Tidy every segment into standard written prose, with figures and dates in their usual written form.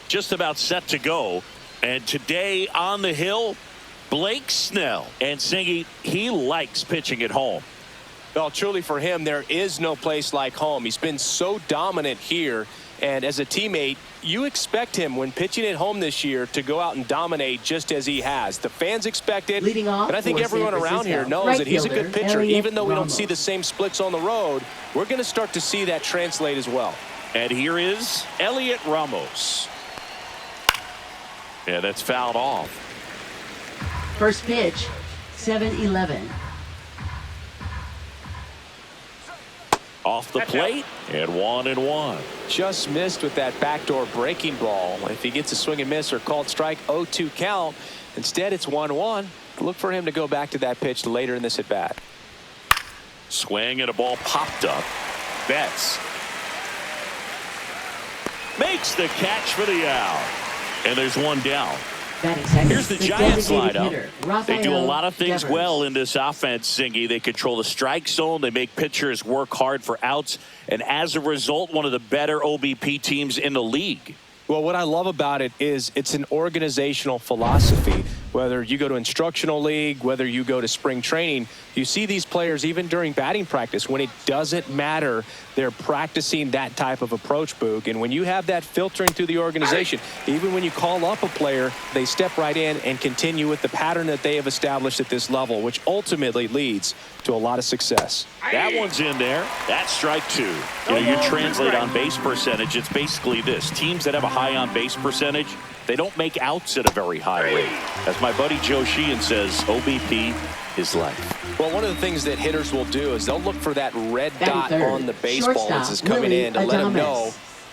just about set to go. And today on the hill, Blake Snell. And Singy, he likes pitching at home. Well, truly for him, there is no place like home. He's been so dominant here. And as a teammate, you expect him when pitching at home this year to go out and dominate just as he has. The fans expect it. Leading off, and I think everyone around here knows that he's a good pitcher. Even though we don't see the same splits on the road, we're going to start to see that translate as well. And here is Elliot Ramos. Yeah, that's fouled off. First pitch, 7-11. Off the plate, and 1-1. Just missed with that backdoor breaking ball. If he gets a swing and miss or called strike, 0-2 count. Instead, it's 1-1. Look for him to go back to that pitch later in this at bat. Swing and a ball popped up. Betts makes the catch for the out. And there's one down. Here's the Giants lineup. They do a lot of things well in this offense, Singy. They control the strike zone. They make pitchers work hard for outs. And as a result, one of the better OBP teams in the league. Well, what I love about it is it's an organizational philosophy. Whether you go to instructional league, whether you go to spring training, you see these players even during batting practice. When it doesn't matter, they're practicing that type of approach, Boog. And when you have that filtering through the organization, even when you call up a player, they step right in and continue with the pattern that they have established at this level, which ultimately leads to a lot of success. That one's in there. That's strike two. You translate on base percentage, it's basically this. Teams that have a high on base percentage, they don't make outs at a very high rate. As my buddy Joe Sheehan says, OBP is life. Well, one of the things that hitters will do is they'll look for that red dot on the baseball as it's coming in to let them know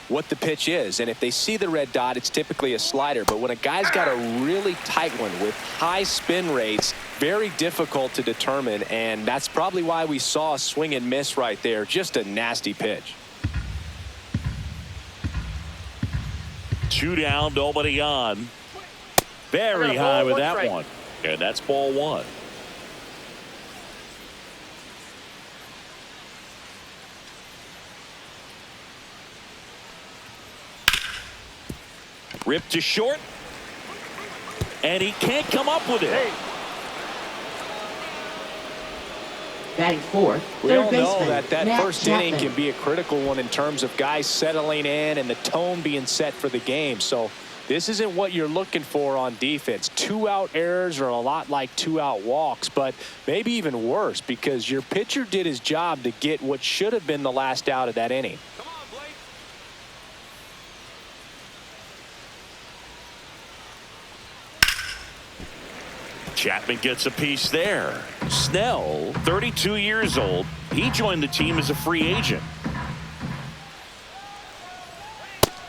what the pitch is. And if they see the red dot, it's typically a slider. But when a guy's got a really tight one with high spin rates, very difficult to determine. And that's probably why we saw a swing and miss right there. Just a nasty pitch. 2 down, nobody on. Very high with that one. And that's ball one. Ripped to short. And he can't come up with it. Batting fourth, we all know that first inning can be a critical one in terms of guys settling in and the tone being set for the game. So this isn't what you're looking for on defense. 2-out errors are a lot like 2-out walks, but maybe even worse because your pitcher did his job to get what should have been the last out of that inning. Chapman gets a piece there. Snell, 32 years old. He joined the team as a free agent.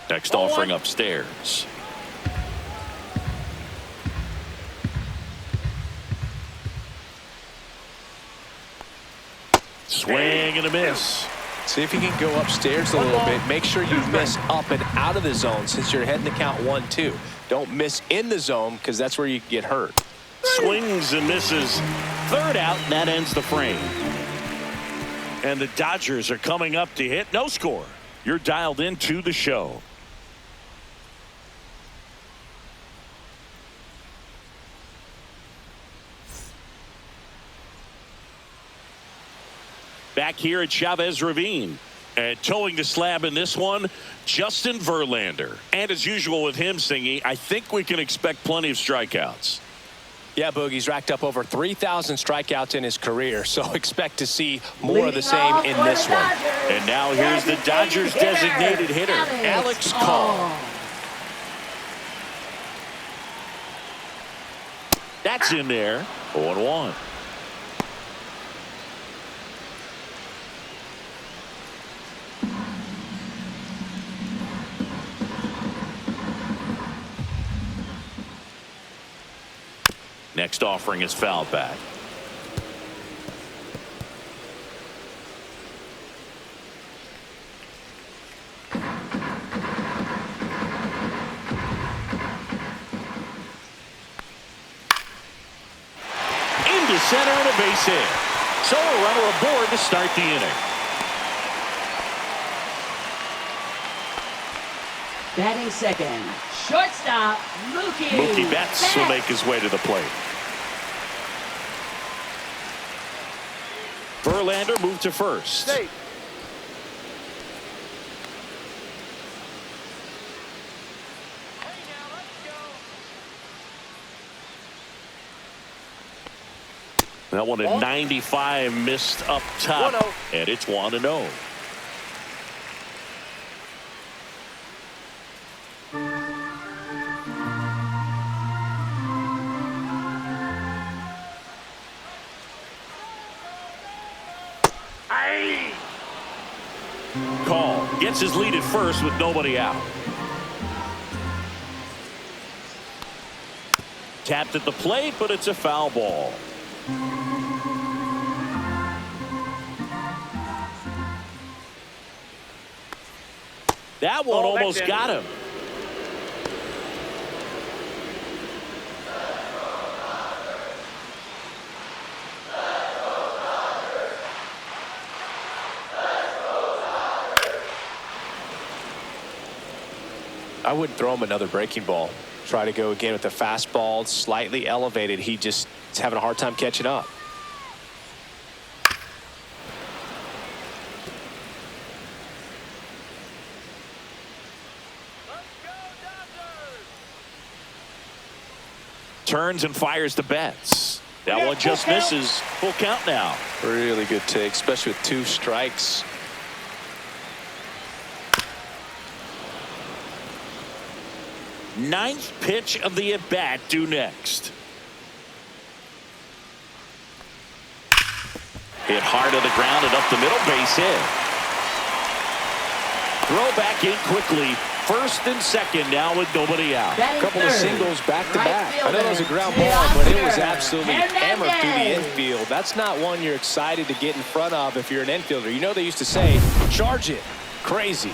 Next offering upstairs. Swing and a miss. See if you can go upstairs a little bit. Make sure you miss up and out of the zone since you're heading to count 1-2. Don't miss in the zone because that's where you get hurt. Swings and misses. Third out, and that ends the frame. And the Dodgers are coming up to hit. No score. You're dialed into the show. Back here at Chavez Ravine. And towing the slab in this one, Justin Verlander. And as usual with him, Singy, I think we can expect plenty of strikeouts. Yeah, Boogie's racked up over 3,000 strikeouts in his career, so expect to see more of the same in this one. And now here's the Dodgers designated hitter, Alex Call. That's in there. 0-1. Next offering is fouled back. Into center and a base hit. So a runner aboard to start the inning. Batting second, shortstop, Mookie Betts will make his way to the plate. Verlander moved to first. Hey. That one at 95 missed up top. 1-0. And it's 1-0. Call gets his lead at first with nobody out. Tapped at the plate, but it's a foul ball. That one almost got him. I wouldn't throw him another breaking ball. Try to go again with the fastball, slightly elevated. He just is having a hard time catching up. Turns and fires the Betts. That one just misses. Full count now. Really good take, especially with 2 strikes. Ninth pitch of the at-bat due next. Hit hard to the ground and up the middle, base hit. Throw back in quickly. First and second now with nobody out. A couple of singles back to back. I know that was a ground ball, but it was absolutely hammered through the infield. That's not one you're excited to get in front of if you're an infielder. You know they used to say, charge it. Crazy.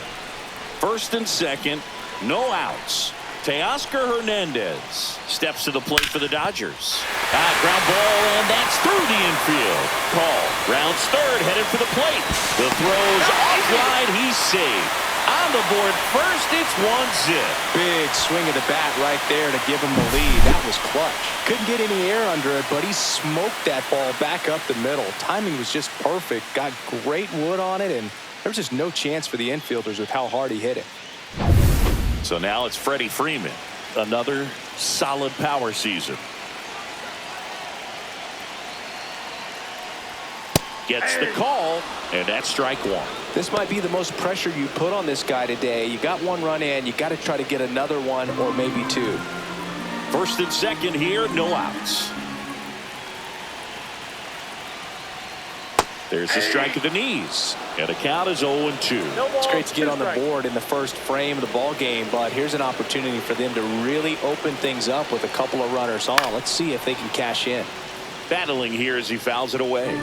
First and second, no outs. Teoscar Hernandez steps to the plate for the Dodgers. Ground ball, and that's through the infield. Call. Rounds third, headed for the plate. The throw's offline. He's safe. On the board first, it's 1-0. Big swing of the bat right there to give him the lead. That was clutch. Couldn't get any air under it, but he smoked that ball back up the middle. Timing was just perfect. Got great wood on it, and there was just no chance for the infielders with how hard he hit it. So now it's Freddie Freeman. Another solid power season. Gets the call, and that's strike one. This might be the most pressure you put on this guy today. You got 1 run in. You got to try to get another one or maybe 2. First and second here, no outs. There's the strike at the knees, and the count is 0-2. It's great to get on the board in the first frame of the ball game, but here's an opportunity for them to really open things up with a couple of runners on. Let's see if they can cash in. Battling here as he fouls it away.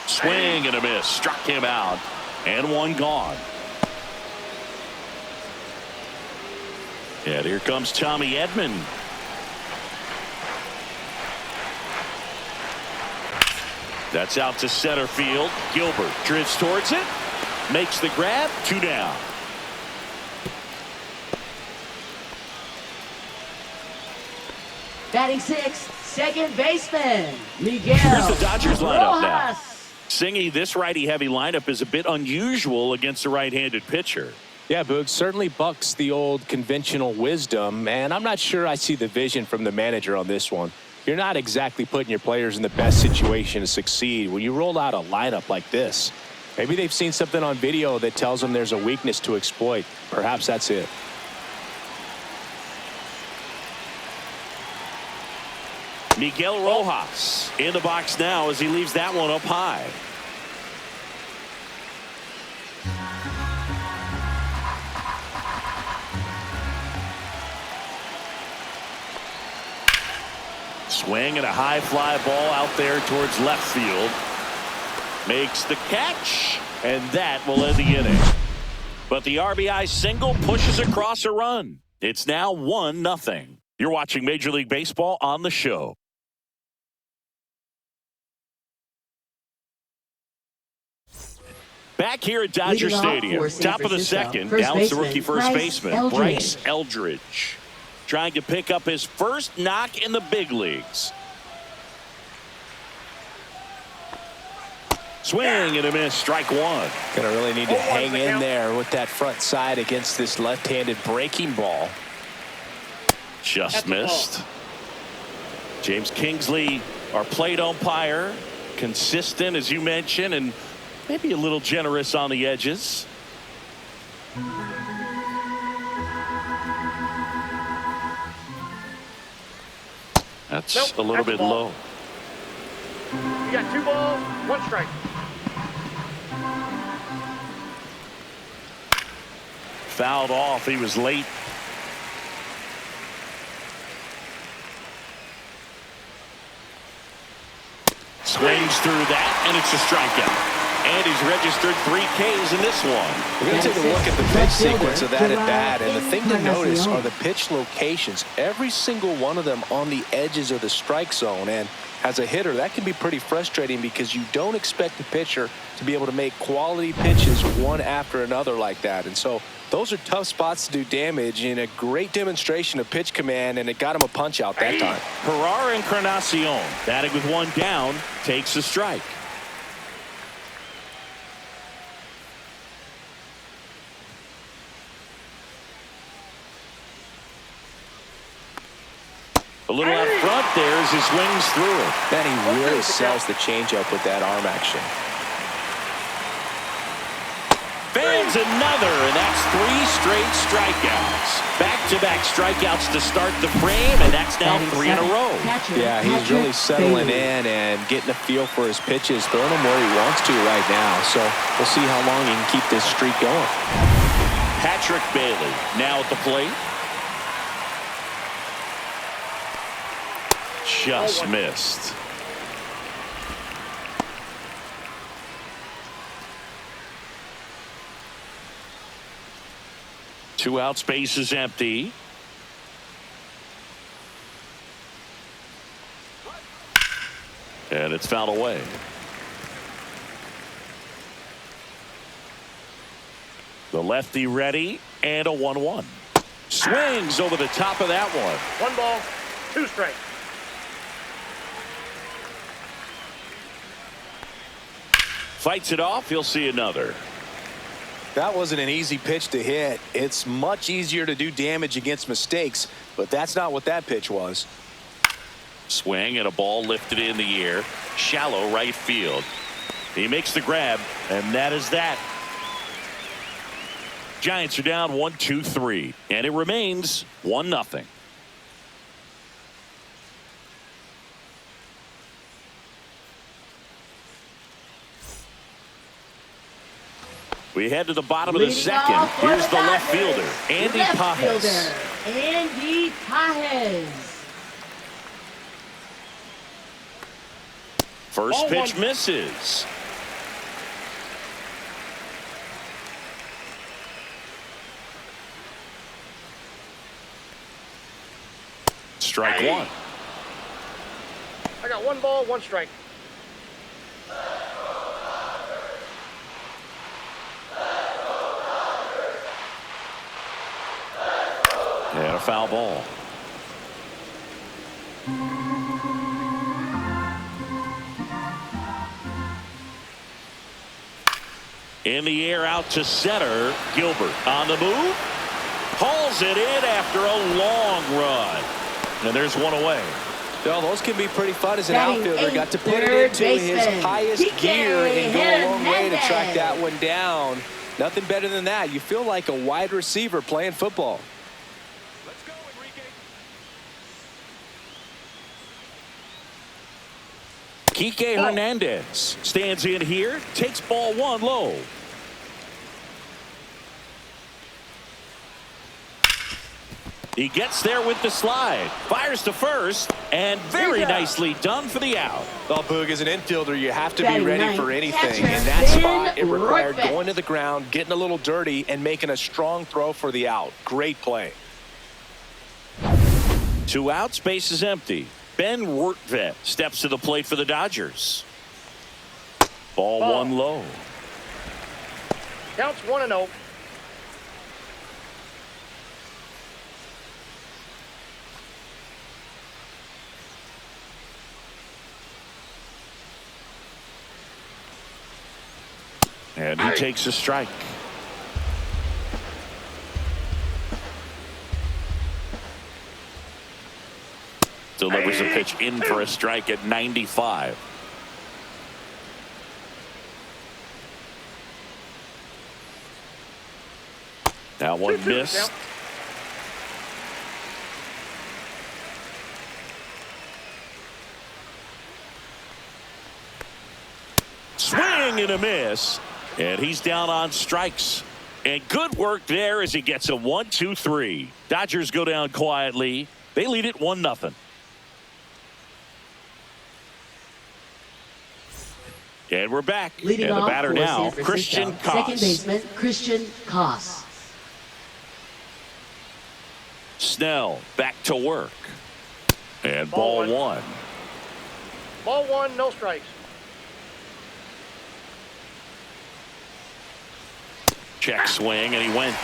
Swing and a miss. Struck him out. And one gone. And here comes Tommy Edman. That's out to center field. Gilbert drifts towards it. Makes the grab. 2 down. Batting sixth, second baseman, Miguel. Here's the Dodgers lineup now. Rojas. Singy, this righty-heavy lineup is a bit unusual against a right-handed pitcher. Yeah, Boog, certainly bucks the old conventional wisdom, and I'm not sure I see the vision from the manager on this one. You're not exactly putting your players in the best situation to succeed when you roll out a lineup like this. Maybe they've seen something on video that tells them there's a weakness to exploit. Perhaps that's it. Miguel Rojas in the box now as he leaves that one up high. Swing and a high fly ball out there towards left field. Makes the catch, and that will end the inning. But the RBI single pushes across a run. It's now 1-0. You're watching Major League Baseball on the show. Back here at Dodger Leading off Stadium, for San top of the Francisco, second, first down to the baseman, rookie first Bryce baseman, Eldridge. Bryce Eldridge. Trying to pick up his first knock in the big leagues. Swing and a miss, strike one. Gonna really need to hang in there with that front side against this left-handed breaking ball. Just missed. James Kingsley, our plate umpire, consistent as you mentioned, and maybe a little generous on the edges. That's a little bit low. You got 2 balls, 1 strike. Fouled off. He was late. Swings through that, and it's a strikeout. And he's registered 3 Ks in this one. We're going to take a look at the pitch sequence of that at bat. And the thing to notice are the pitch locations. Every single one of them on the edges of the strike zone. And as a hitter, that can be pretty frustrating because you don't expect the pitcher to be able to make quality pitches one after another like that. And so those are tough spots to do damage, and a great demonstration of pitch command, and it got him a punch out that time. Herrera Encarnacion, batting with 1 down, takes a strike. A little out front there as he swings through it. Man, he really sells the changeup with that arm action. Fans another, and that's 3 straight strikeouts. Back-to-back strikeouts to start the frame, and that's now 3 in a row. Yeah, he's really settling in and getting a feel for his pitches, throwing them where he wants to right now. So we'll see how long he can keep this streak going. Patrick Bailey now at the plate. Just missed. Two outs, base is empty. And it's fouled away. The lefty ready, and a 1-1. Swings over the top of that one. 1 ball, 2 strikes. Fights it off. He'll see another. That wasn't an easy pitch to hit. It's much easier to do damage against mistakes, but that's not what that pitch was. Swing and a ball lifted in the air. Shallow right field. He makes the grab, and that is that. Giants are down 1-2-3, and it remains 1-0. We head to the bottom of the second. Here's the left fielder, Andy Pages. Andy Pages. First pitch misses. Strike 1. I got 1 ball, 1 strike. And a foul ball. In the air out to center. Gilbert on the move. Hauls it in after a long run. And there's one away. Well, those can be pretty fun as an Batting outfielder. Got to put it third into his baseman, highest gear and go a long way to track Hernandez. that one down. Nothing better than that. You feel like a wide receiver playing football. Let's go, Enrique. Kike Hernandez stands in here, takes ball 1 low. He gets there with the slide, fires to first, and very nicely done for the out. Well, Boog, as an infielder, you have to be Batting ready ninth, for anything. catcher In that Ben spot, it required Rortvedt. going to the ground, getting a little dirty, and making a strong throw for the out. Great play. 2 outs, base is empty. Ben Rortvedt steps to the plate for the Dodgers. Ball 1 low. Counts 1-0. And he takes a strike. Delivers a pitch in for a strike at 95. That one missed. Swing and a miss. And he's down on strikes. And good work there as he gets a 1-2-3. Dodgers go down quietly. They lead it 1-0. And we're back. Leading and the off batter for now, San Christian Francisco, second Koss. baseman Christian Koss. Snell back to work. And ball one. Ball one, no strikes. Check swing, and he went.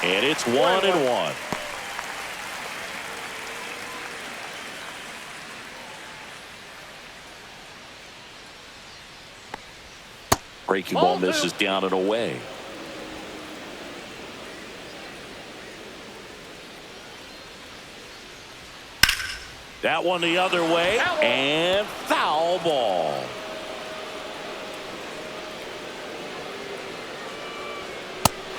And it's 1-1. Breaking ball misses down and away. That one the other way, and foul ball.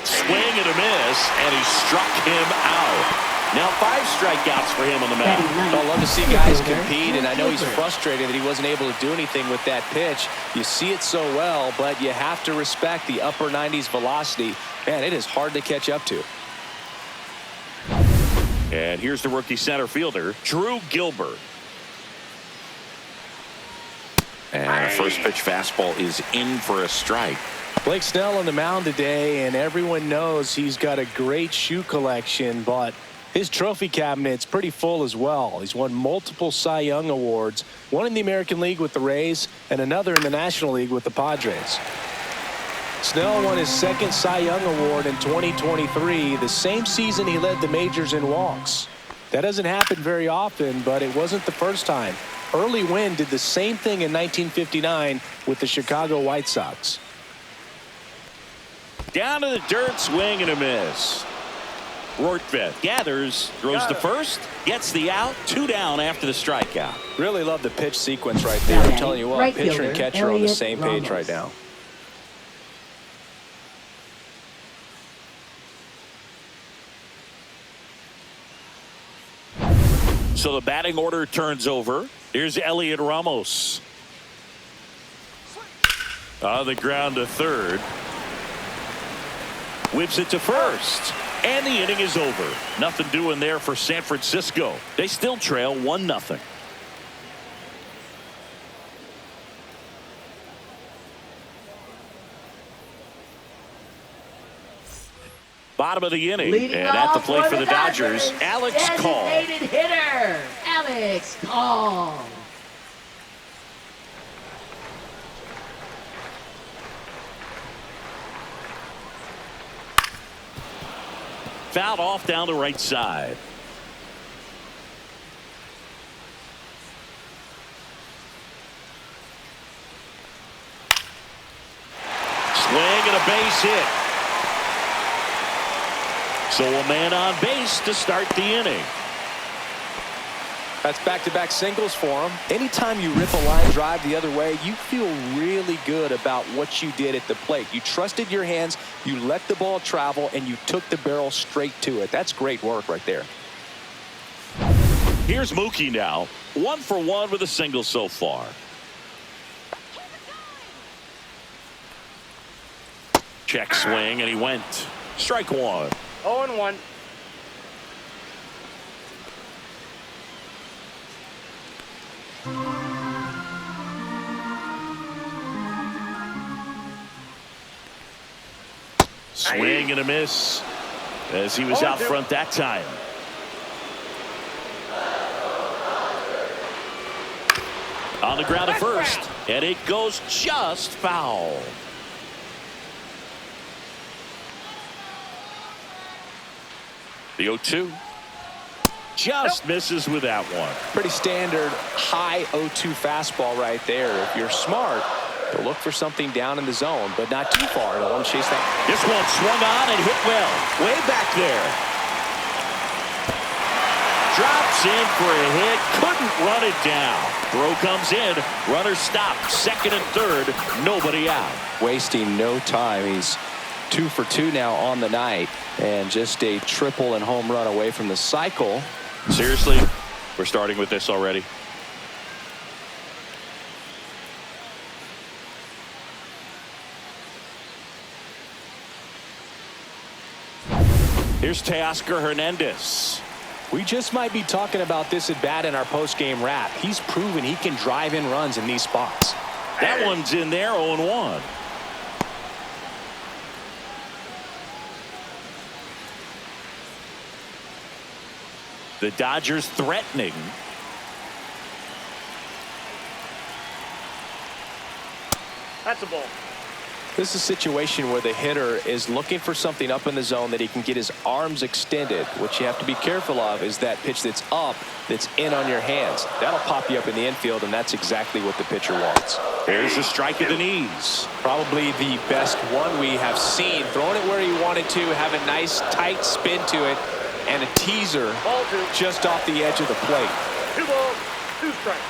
Swing and a miss, and he struck him out. Now 5 strikeouts for him on the mound. I love to see guys compete, and I know he's frustrated that he wasn't able to do anything with that pitch. You see it so well, but you have to respect the upper 90s velocity. Man, it is hard to catch up to. And here's the rookie center fielder, Drew Gilbert. And the first pitch fastball is in for a strike. Blake Snell on the mound today, and everyone knows he's got a great shoe collection, but his trophy cabinet's pretty full as well. He's won multiple Cy Young awards, one in the American League with the Rays and another in the National League with the Padres. Snell won his second Cy Young award in 2023, the same season he led the majors in walks. That doesn't happen very often, but it wasn't the first time. Early Wynn did the same thing in 1959 with the Chicago White Sox. Down to the dirt, swing and a miss. Rortvedt gathers, throws to first, gets the out, 2 down after the strikeout. Really love the pitch sequence right there. I'm telling you what, Right pitcher and fielder, catcher on the Elliot same page Ramos. right now. So the batting order turns over. Here's Elliot Ramos. On the ground to third. Whips it to first. And the inning is over. Nothing doing there for San Francisco. They still trail 1-0. Bottom of the inning. Leading and at the off plate for the Dodgers, Dodgers, Alex Call. designated hitter, Alex Call. Fouled off down the right side. Swing and a base hit. So a man on base to start the inning. That's back-to-back singles for him. Anytime you rip a line drive the other way, you feel really good about what you did at the plate. You trusted your hands, you let the ball travel, and you took the barrel straight to it. That's great work right there. Here's Mookie now. 1 for 1 with a single so far. Check swing, and he went. Strike 1. 0-1. Swing and a miss as he was out front that time. On the ground at first, and it goes just foul. The 0-2. Just misses with that one. Pretty standard high 0-2 fastball right there. If you're smart, you'll look for something down in the zone, but not too far. Don't want to chase that. This one swung on and hit well. Way back there. Drops in for a hit. Couldn't run it down. Throw comes in. Runner stopped. Second and third. Nobody out. Wasting no time. He's 2 for 2 now on the night, and just a triple and home run away from the cycle. Seriously, we're starting with this already. Here's Teoscar Hernandez. We just might be talking about this at bat in our post-game wrap. He's proven he can drive in runs in these spots. That one's in there, 0-1. The Dodgers threatening. That's a ball. This is a situation where the hitter is looking for something up in the zone that he can get his arms extended. What you have to be careful of is that pitch that's up, that's in on your hands. That'll pop you up in the infield, and that's exactly what the pitcher wants. There's a strike at the knees. Probably the best one we have seen. Throwing it where he wanted to, have a nice tight spin to it, and a teaser just off the edge of the plate. 2 balls, 2 strikes.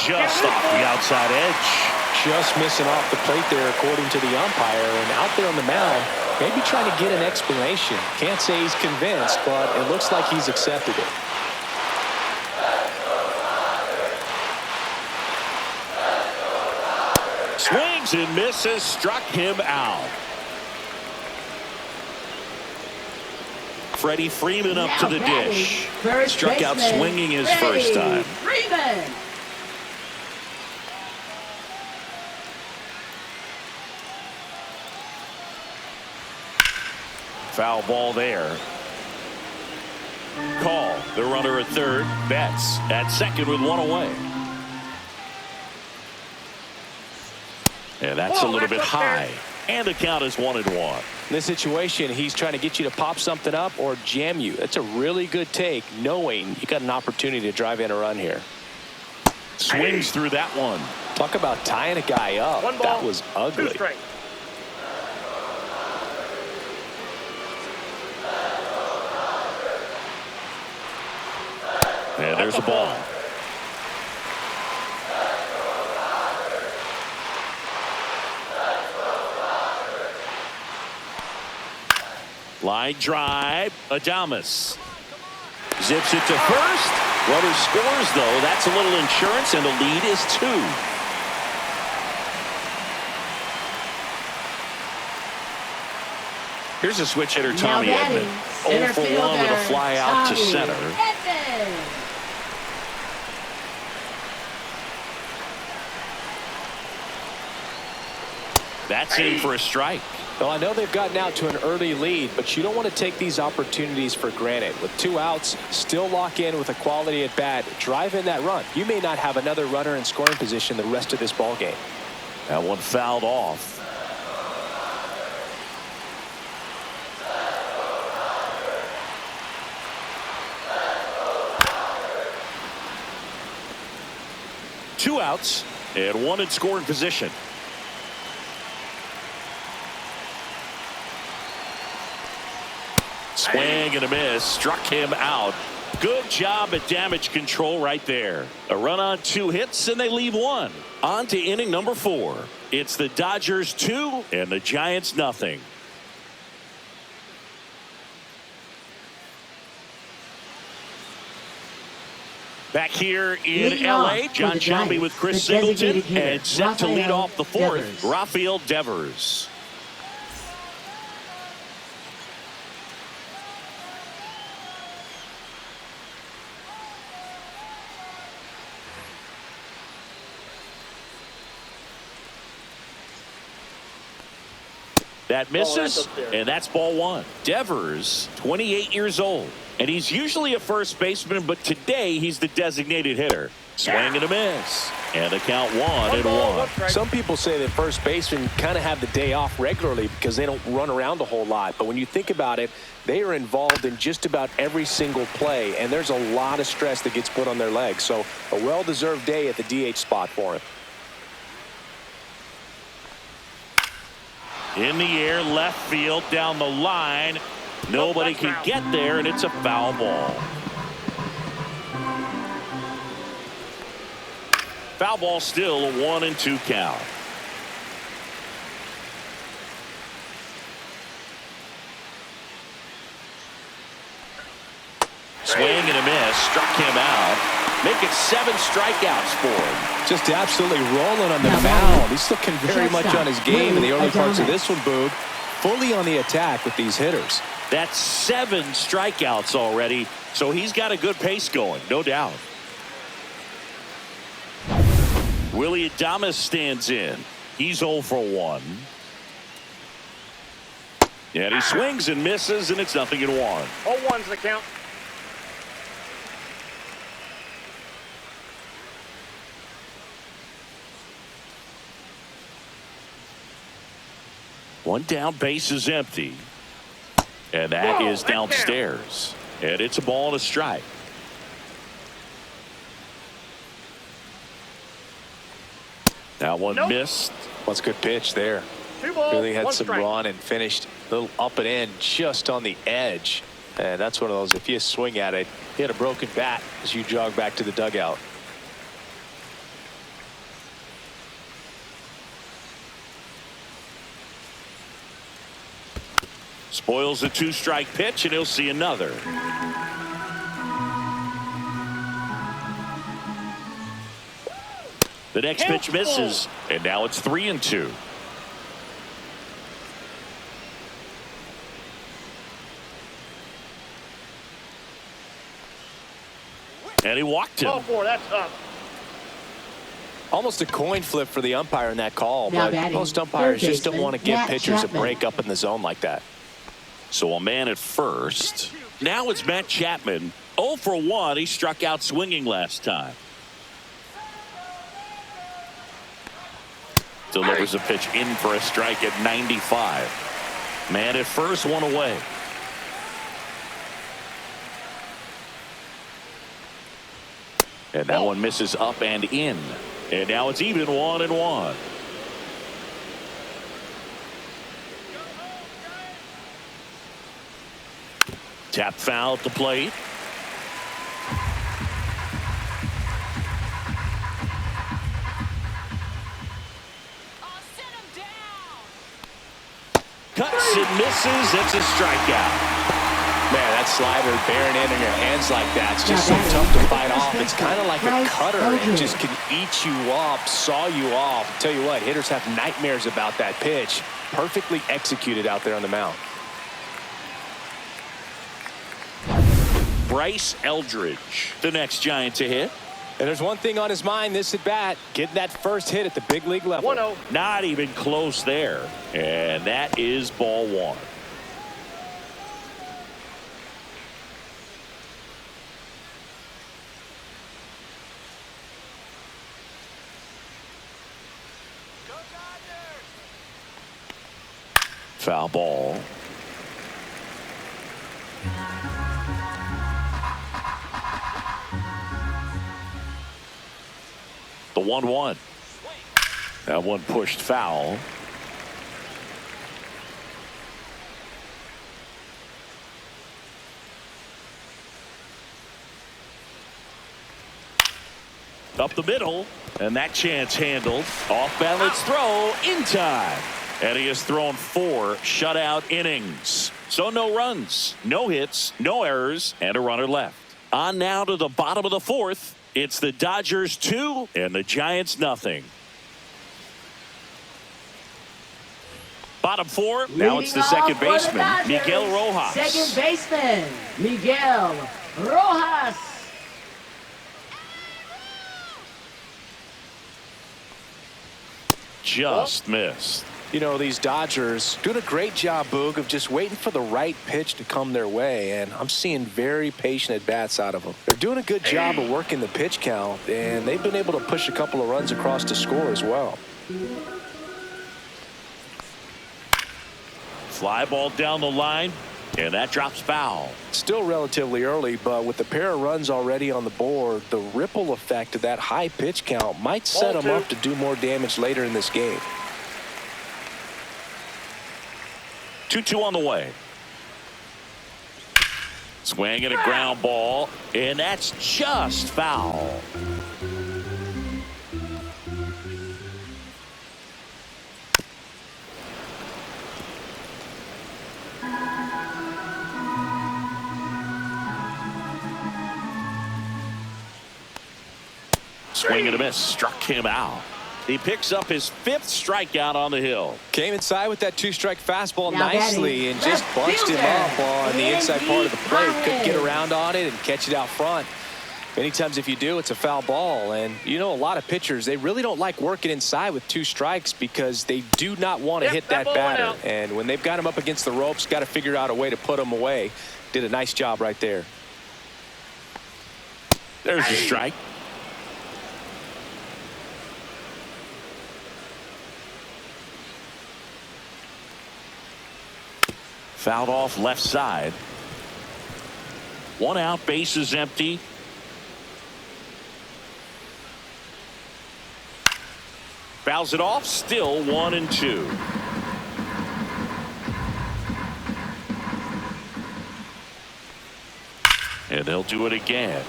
Just off the outside edge. Just missing off the plate there, according to the umpire. And out there on the mound, maybe trying to get an explanation. Can't say he's convinced, but it looks like he's accepted it. Swings and misses, struck him out. Freddie Freeman up to the dish. Struck out swinging his first time. Freeman. Foul ball there. Call. The runner at third. Betts at second with one away. And that's a little bit high. And the count is 1-1. In this situation, he's trying to get you to pop something up or jam you. That's a really good take, knowing you got an opportunity to drive in a run here. Swings through that one. Talk about tying a guy up. 1 ball, That was 2 ugly. strikes. And there's a ball. Line drive. Adames zips it to first. Runner scores, though. That's a little insurance, and the lead is 2. Here's a switch hitter, Tommy Edman. 0 for 1 with a fly out to center. That's in for a strike. Well, I know they've gotten out to an early lead, but you don't want to take these opportunities for granted. With 2 outs, still lock in with a quality at bat, drive in that run. You may not have another runner in scoring position the rest of this ball game. That one fouled off. Two outs and 1 in scoring position. Swing and a miss, struck him out. Good job at damage control right there. A run on 2 hits, and they leave 1. On to inning number 4. It's the Dodgers 2 and the Giants nothing. Back here in L.A., John Shelby with Chris Singleton, and set to lead off the 4th, Rafael Devers. That misses, and that's ball 1. Devers, 28 years old, and he's usually a first baseman, but today he's the designated hitter. Swing and a miss. And the count 1-1. Some people say that first basemen kind of have the day off regularly because they don't run around a whole lot. But when you think about it, they are involved in just about every single play, and there's a lot of stress that gets put on their legs. So a well-deserved day at the DH spot for him. In the air, left field, down the line. Nobody can get there, and it's a foul ball. Foul ball still, a 1-2 count. Swing and a miss, struck him out. Make it 7 strikeouts for him. Just absolutely rolling on the mound. He's looking very much on his game in the early parts of this one, Boog. Fully on the attack with these hitters. That's 7 strikeouts already, so he's got a good pace going, no doubt. Willie Adames stands in. He's 0 for 1. And he swings and misses, and it's 0-1. 0-1's the count. One down, base is empty. And that is downstairs. And it's a ball and a strike. That one missed. That's a good pitch there. 2 balls, Really had 1 some strike. run and finished a little up and in just on the edge. And that's one of those, if you swing at it, you had a broken bat as you jog back to the dugout. Spoils a 2-strike pitch, and he'll see another. The next pitch misses, and now it's 3-2. And he walked him. 0-4, that's up. Almost a coin flip for the umpire in that call, Now but batting, most umpires third just don't want to give baseman, pitchers Matt a break up in the zone like that. So a man at first. Now it's Matt Chapman. 0 for 1. He struck out swinging last time. Delivers a pitch in for a strike at 95. Man at first, 1 away. And that one misses up and in. And now it's even 1-1. Tap foul at the plate. Cuts and misses. It's a strikeout. Man, that slider bearing in your hands like that, it's just so tough to fight off. It's kind of like a cutter. It just can eat you up, saw you off. Tell you what, hitters have nightmares about that pitch. Perfectly executed out there on the mound. Bryce Eldridge, the next Giant to hit. And there's one thing on his mind this at bat, getting that first hit at the big league level. 1-0. Not even close there. And that is ball 1. Foul ball. The 1-1. That one pushed foul. Up the middle, and that chance handled. Off balance throw in time. And he has thrown 4 shutout innings. So no runs, no hits, no errors, and a runner left. On now to the bottom of the 4th. It's the Dodgers 2 and the Giants nothing. Bottom 4. Now it's the second baseman, Miguel Rojas. Second baseman, Miguel Rojas. Just missed. You know, these Dodgers doing a great job, Boog, of just waiting for the right pitch to come their way, and I'm seeing very patient at-bats out of them. They're doing a good job of working the pitch count, and they've been able to push a couple of runs across to score as well. Fly ball down the line, and that drops foul. Still relatively early, but with the pair of runs already on the board, the ripple effect of that high pitch count might set them up to do more damage later in this game. 2-2 on the way. Swing and a ground ball, and that's just foul. Swing and a miss, struck him out. He picks up his 5th strikeout on the hill. Came inside with that 2-strike fastball nicely and just bunched him up on the inside part of the plate. Couldn't get around on it and catch it out front. Many times if you do, it's a foul ball. And you know, a lot of pitchers, they really don't like working inside with 2 strikes because they do not want to hit that batter. And when they've got him up against the ropes, got to figure out a way to put him away. Did a nice job right there. There's a strike. Fouled off left side. 1 out, base is empty. Fouls it off, still 1-2. And they'll do it again.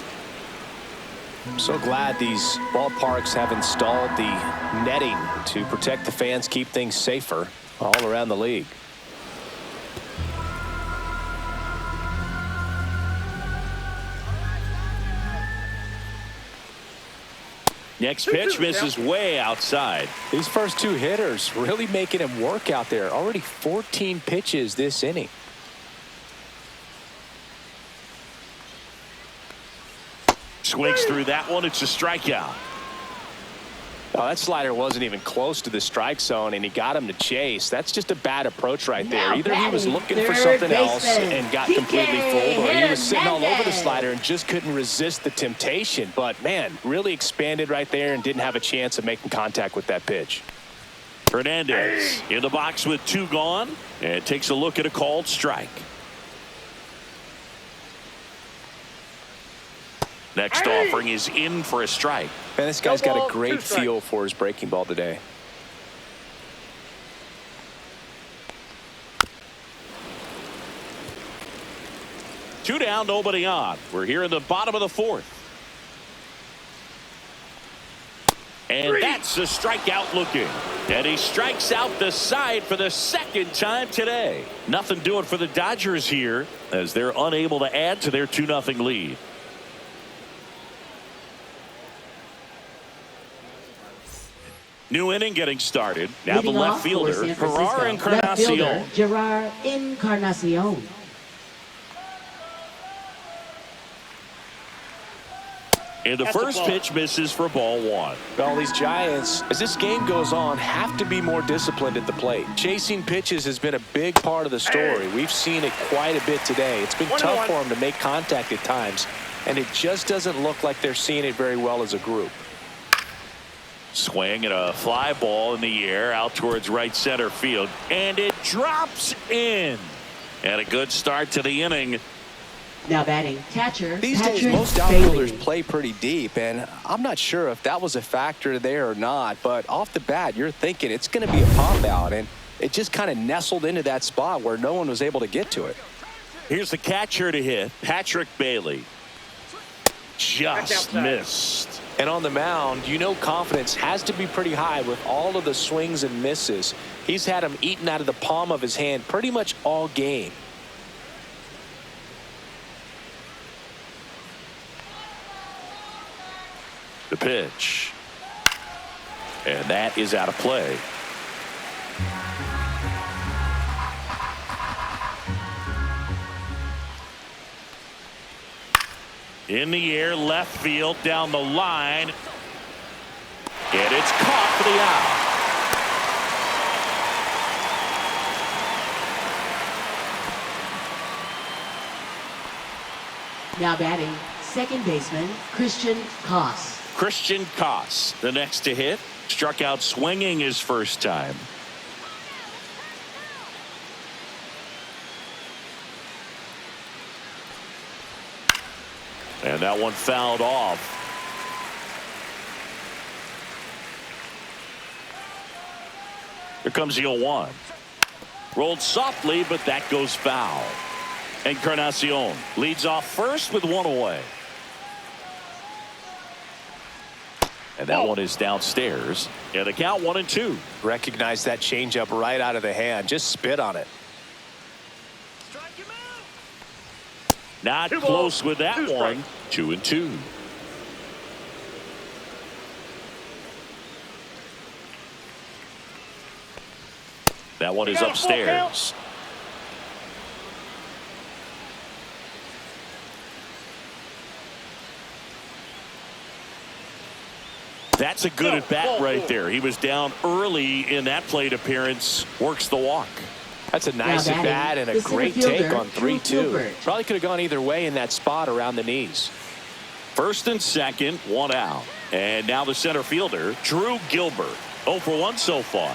I'm so glad these ballparks have installed the netting to protect the fans, keep things safer all around the league. Next pitch misses way outside. These first 2 hitters really making him work out there. Already 14 pitches this inning. Swings through that one. It's a strikeout. Oh, that slider wasn't even close to the strike zone, and he got him to chase. That's just a bad approach right there. Either he was looking for something else and got completely fooled, or he was sitting all over the slider and just couldn't resist the temptation. But, man, really expanded right there and didn't have a chance of making contact with that pitch. Hernandez in the box with 2 gone, and takes a look at a called strike. Next offering is in for a strike. Man, this guy's got a great feel for his breaking ball today. Two down, nobody on. We're here in the bottom of the 4th. And that's a strikeout looking. And he strikes out the side for the 2nd time today. Nothing doing for the Dodgers here as they're unable to add to their 2-0 lead. New inning getting started. Now the left fielder, Gerard Encarnacion. Gerard Encarnacion. And the first pitch misses for ball 1. Well, these Giants, as this game goes on, have to be more disciplined at the plate. Chasing pitches has been a big part of the story. We've seen it quite a bit today. It's been tough for them to make contact at times, and it just doesn't look like they're seeing it very well as a group. Swing and a fly ball in the air out towards right center field, and it drops in. And a good start to the inning. Now batting catcher. These days, most outfielders play pretty deep, and I'm not sure if that was a factor there or not, but off the bat, you're thinking it's going to be a pop out, and it just kind of nestled into that spot where no one was able to get to it. Here's the catcher to hit, Patrick Bailey. Just missed. And on the mound, you know confidence has to be pretty high with all of the swings and misses. He's had them eaten out of the palm of his hand pretty much all game. The pitch. And that is out of play. In the air, left field, down the line. And it's caught for the out. Now batting, second baseman, Christian Koss. Christian Koss, the next to hit, struck out swinging his first time. And that one fouled off. Here comes the 0-1. Rolled softly, but that goes foul. Encarnacion leads off first with one away. And that one is downstairs. And the count 1-2. Recognize that changeup right out of the hand. Just spit on it. Not close with that one. 2-2. That one is upstairs. That's a good at bat right there. He was down early in that plate appearance. Works the walk. That's a nice at bat and a great take on 3-2. Probably could have gone either way in that spot around the knees. First and second, one out. And now the center fielder, Drew Gilbert. 0 for 1 so far.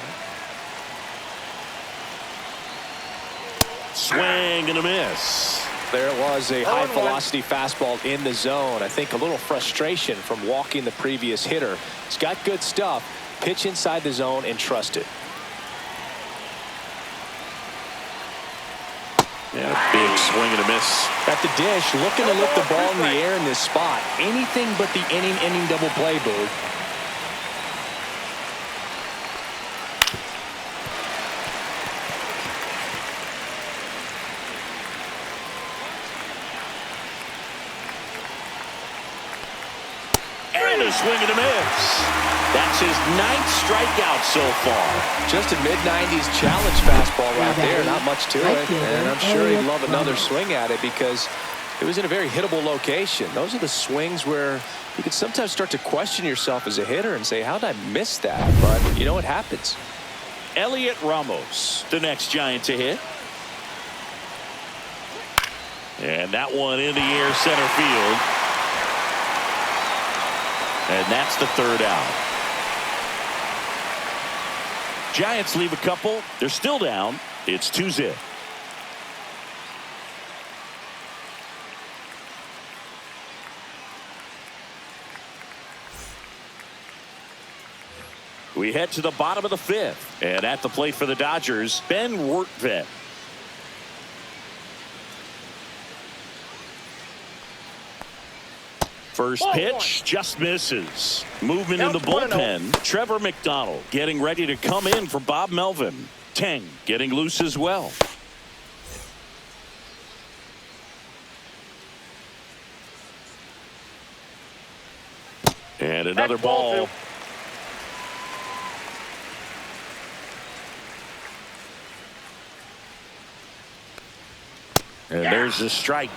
Swing and a miss. There was a high velocity fastball in the zone. I think a little frustration from walking the previous hitter. It's got good stuff. Pitch inside the zone and trust it. Yeah, big swing and a miss. At the dish, looking to lift the ball in the air in this spot. Anything but the inning double play, Boo. And a swing and a miss. That's his 9th strikeout so far. Just a mid-90s challenge fastball right there. Not much to it. And I'm sure he'd love another swing at it because it was in a very hittable location. Those are the swings where you can sometimes start to question yourself as a hitter and say, how did I miss that? But, you know, it happens. Elliot Ramos, the next Giant to hit. And that one in the air center field. And that's the 3rd out. Giants leave a couple. They're still down. It's 2-0. We head to the bottom of the 5th. And at the plate for the Dodgers, Ben Wertvet. First pitch just misses. Movement in the bullpen. Trevor McDonald getting ready to come in for Bob Melvin. Tang getting loose as well. And another ball. And there's the strike.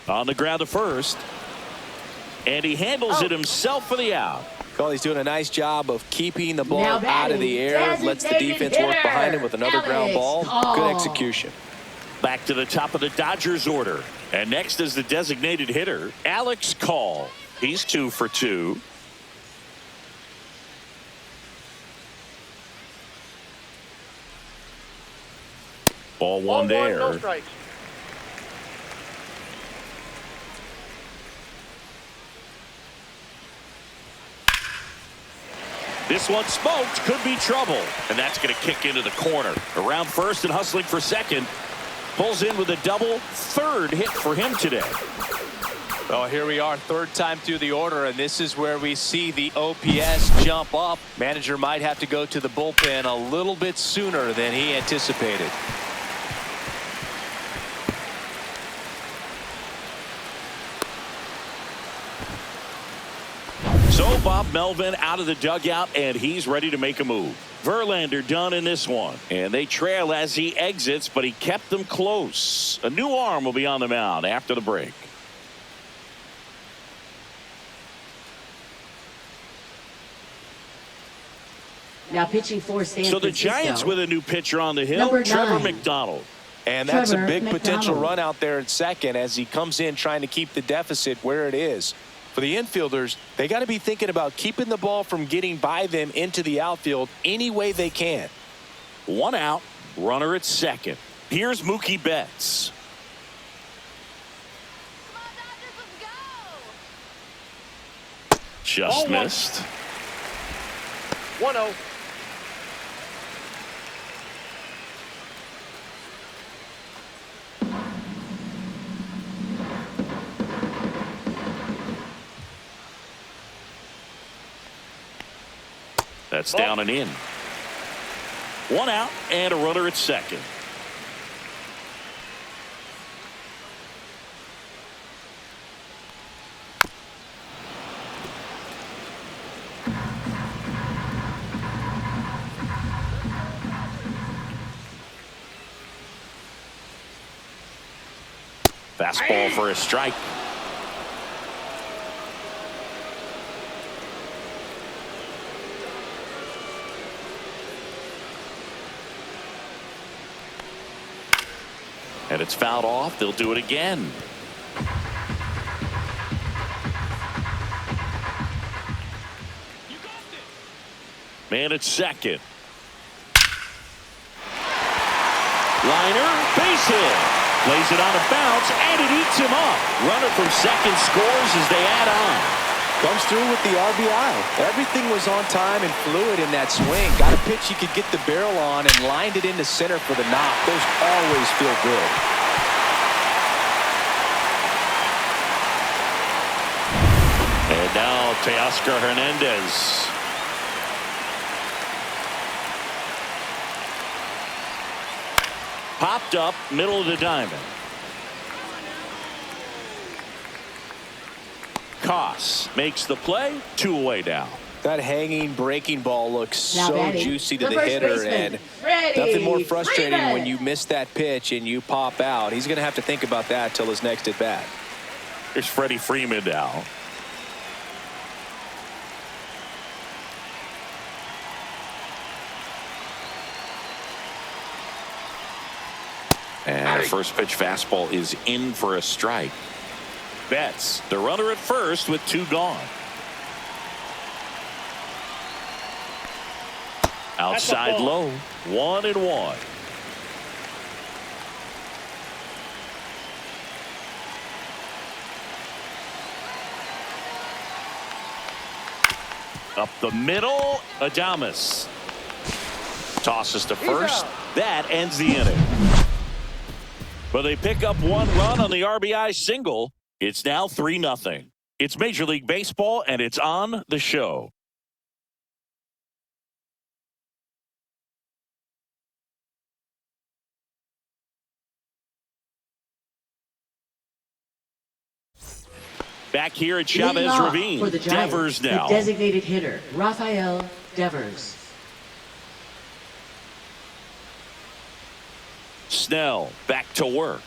On the ground to first. And he handles it himself for the out. Well, he's doing a nice job of keeping the ball out of the air. Lets the defense work behind him with another ground ball. Good execution. Back to the top of the Dodgers order. And next is the designated hitter, Alex Call. He's 2 for 2. Ball one there. No strikes. This one smoked, could be trouble. And that's going to kick into the corner. Around first and hustling for second. Pulls in with a double. 3rd hit for him today. Well, here we are, 3rd time through the order, and this is where we see the OPS jump up. Manager might have to go to the bullpen a little bit sooner than he anticipated. So Bob Melvin out of the dugout, and he's ready to make a move. Verlander done in this one, and they trail as he exits, but he kept them close. A new arm will be on the mound after the break. Now pitching for San So the Francisco. Giants with a new pitcher on the hill, Number Trevor 9. McDonald. And that's a Trevor big potential McDonald. run out there at second as he comes in trying to keep the deficit where it is. For the infielders, they got to be thinking about keeping the ball from getting by them into the outfield any way they can. 1 out, runner at second. Here's Mookie Betts. Just missed. 1-0. That's down and in. 1 out and a runner at second. Fastball for a strike. And it's fouled off. They'll do it again. Man at second. Liner, base hit. Plays it on a bounce, and it eats him up. Runner from second scores as they add on. Comes through with the RBI. Everything was on time and fluid in that swing. Got a pitch you could get the barrel on and lined it into center for the knock. Those always feel good. And now Teoscar Hernandez. Popped up, middle of the diamond. Koss makes the play, 2 away now. That hanging breaking ball looks Now so batting, juicy to the the first hitter, baseman, and Freddie nothing more frustrating Freeman. when you miss that pitch and you pop out. He's going to have to think about that till his next at bat. Here's Freddie Freeman now. And the first pitch fastball is in for a strike. Betts, the runner at first with 2 gone. Outside low, 1-1. Up the middle, Adames tosses to first. That ends the inning. But they pick up 1 run on the RBI single. It's now 3-0. It's Major League Baseball, and it's on the show. Back here at Leading Chavez off Ravine, for the Giants, Devers now. the designated hitter, Rafael Devers. Snell back to work.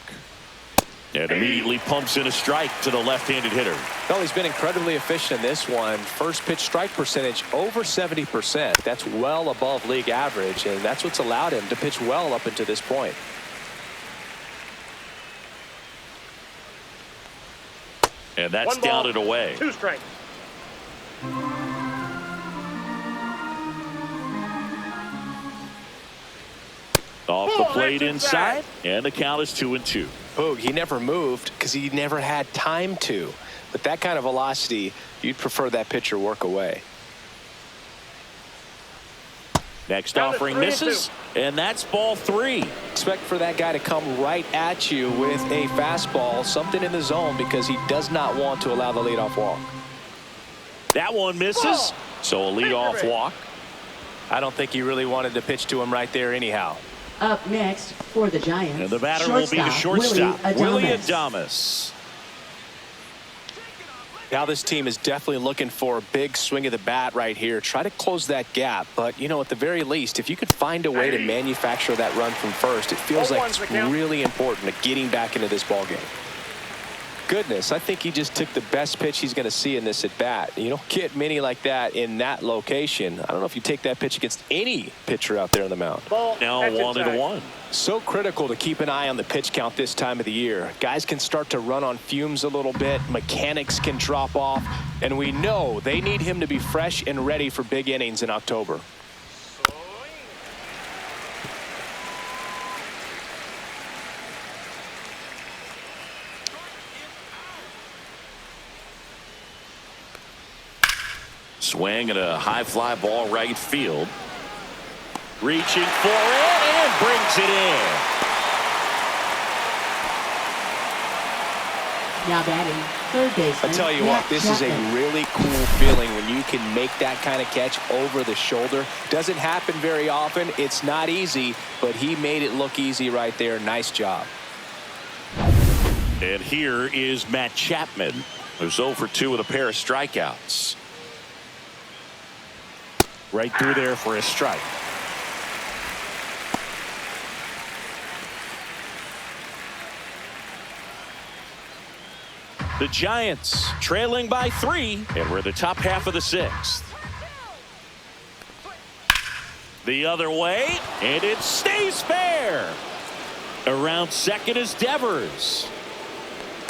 And immediately pumps in a strike to the left-handed hitter. Well, he's been incredibly efficient in this one. First pitch strike percentage over 70%. That's well above league average, and that's what's allowed him to pitch well up until this point. And that's 1 ball, down and away. 2 strikes. Off the plate inside, and the count is 2-2. Boog, he never moved because he never had time to. But that kind of velocity, you'd prefer that pitcher work away. Next Down to offering 3-2. misses, and that's ball 3. Expect for that guy to come right at you with a fastball, something in the zone, because he does not want to allow the leadoff walk. That one misses, so a leadoff walk. I don't think he really wanted to pitch to him right there anyhow. Up next for the Giants, And the batter will be the shortstop, Willie Adames. Now this team is definitely looking for a big swing of the bat right here. Try to close that gap. But, you know, at the very least, if you could find a way to manufacture that run from first, it feels like it's really important to getting back into this ballgame. goodness. I think he just took the best pitch he's going to see in this at bat. You don't get many like that in that location. I don't know if you take that pitch against any pitcher out there on the mound. Now 1-1. So critical to keep an eye on the pitch count this time of the year. Guys can start to run on fumes a little bit. Mechanics can drop off. And we know they need him to be fresh and ready for big innings in October. Swing and a high fly ball right field. Reaching for it and brings it in. Now batting, third baseman. I tell you what, this is a really cool feeling when you can make that kind of catch over the shoulder. Doesn't happen very often. It's not easy, but he made it look easy right there. Nice job. And here is Matt Chapman, who's 0 for 2 with a pair of strikeouts. Right through there for a strike. The Giants trailing by 3, and we're the top half of the 6th. The other way, and it stays fair. Around second is Devers.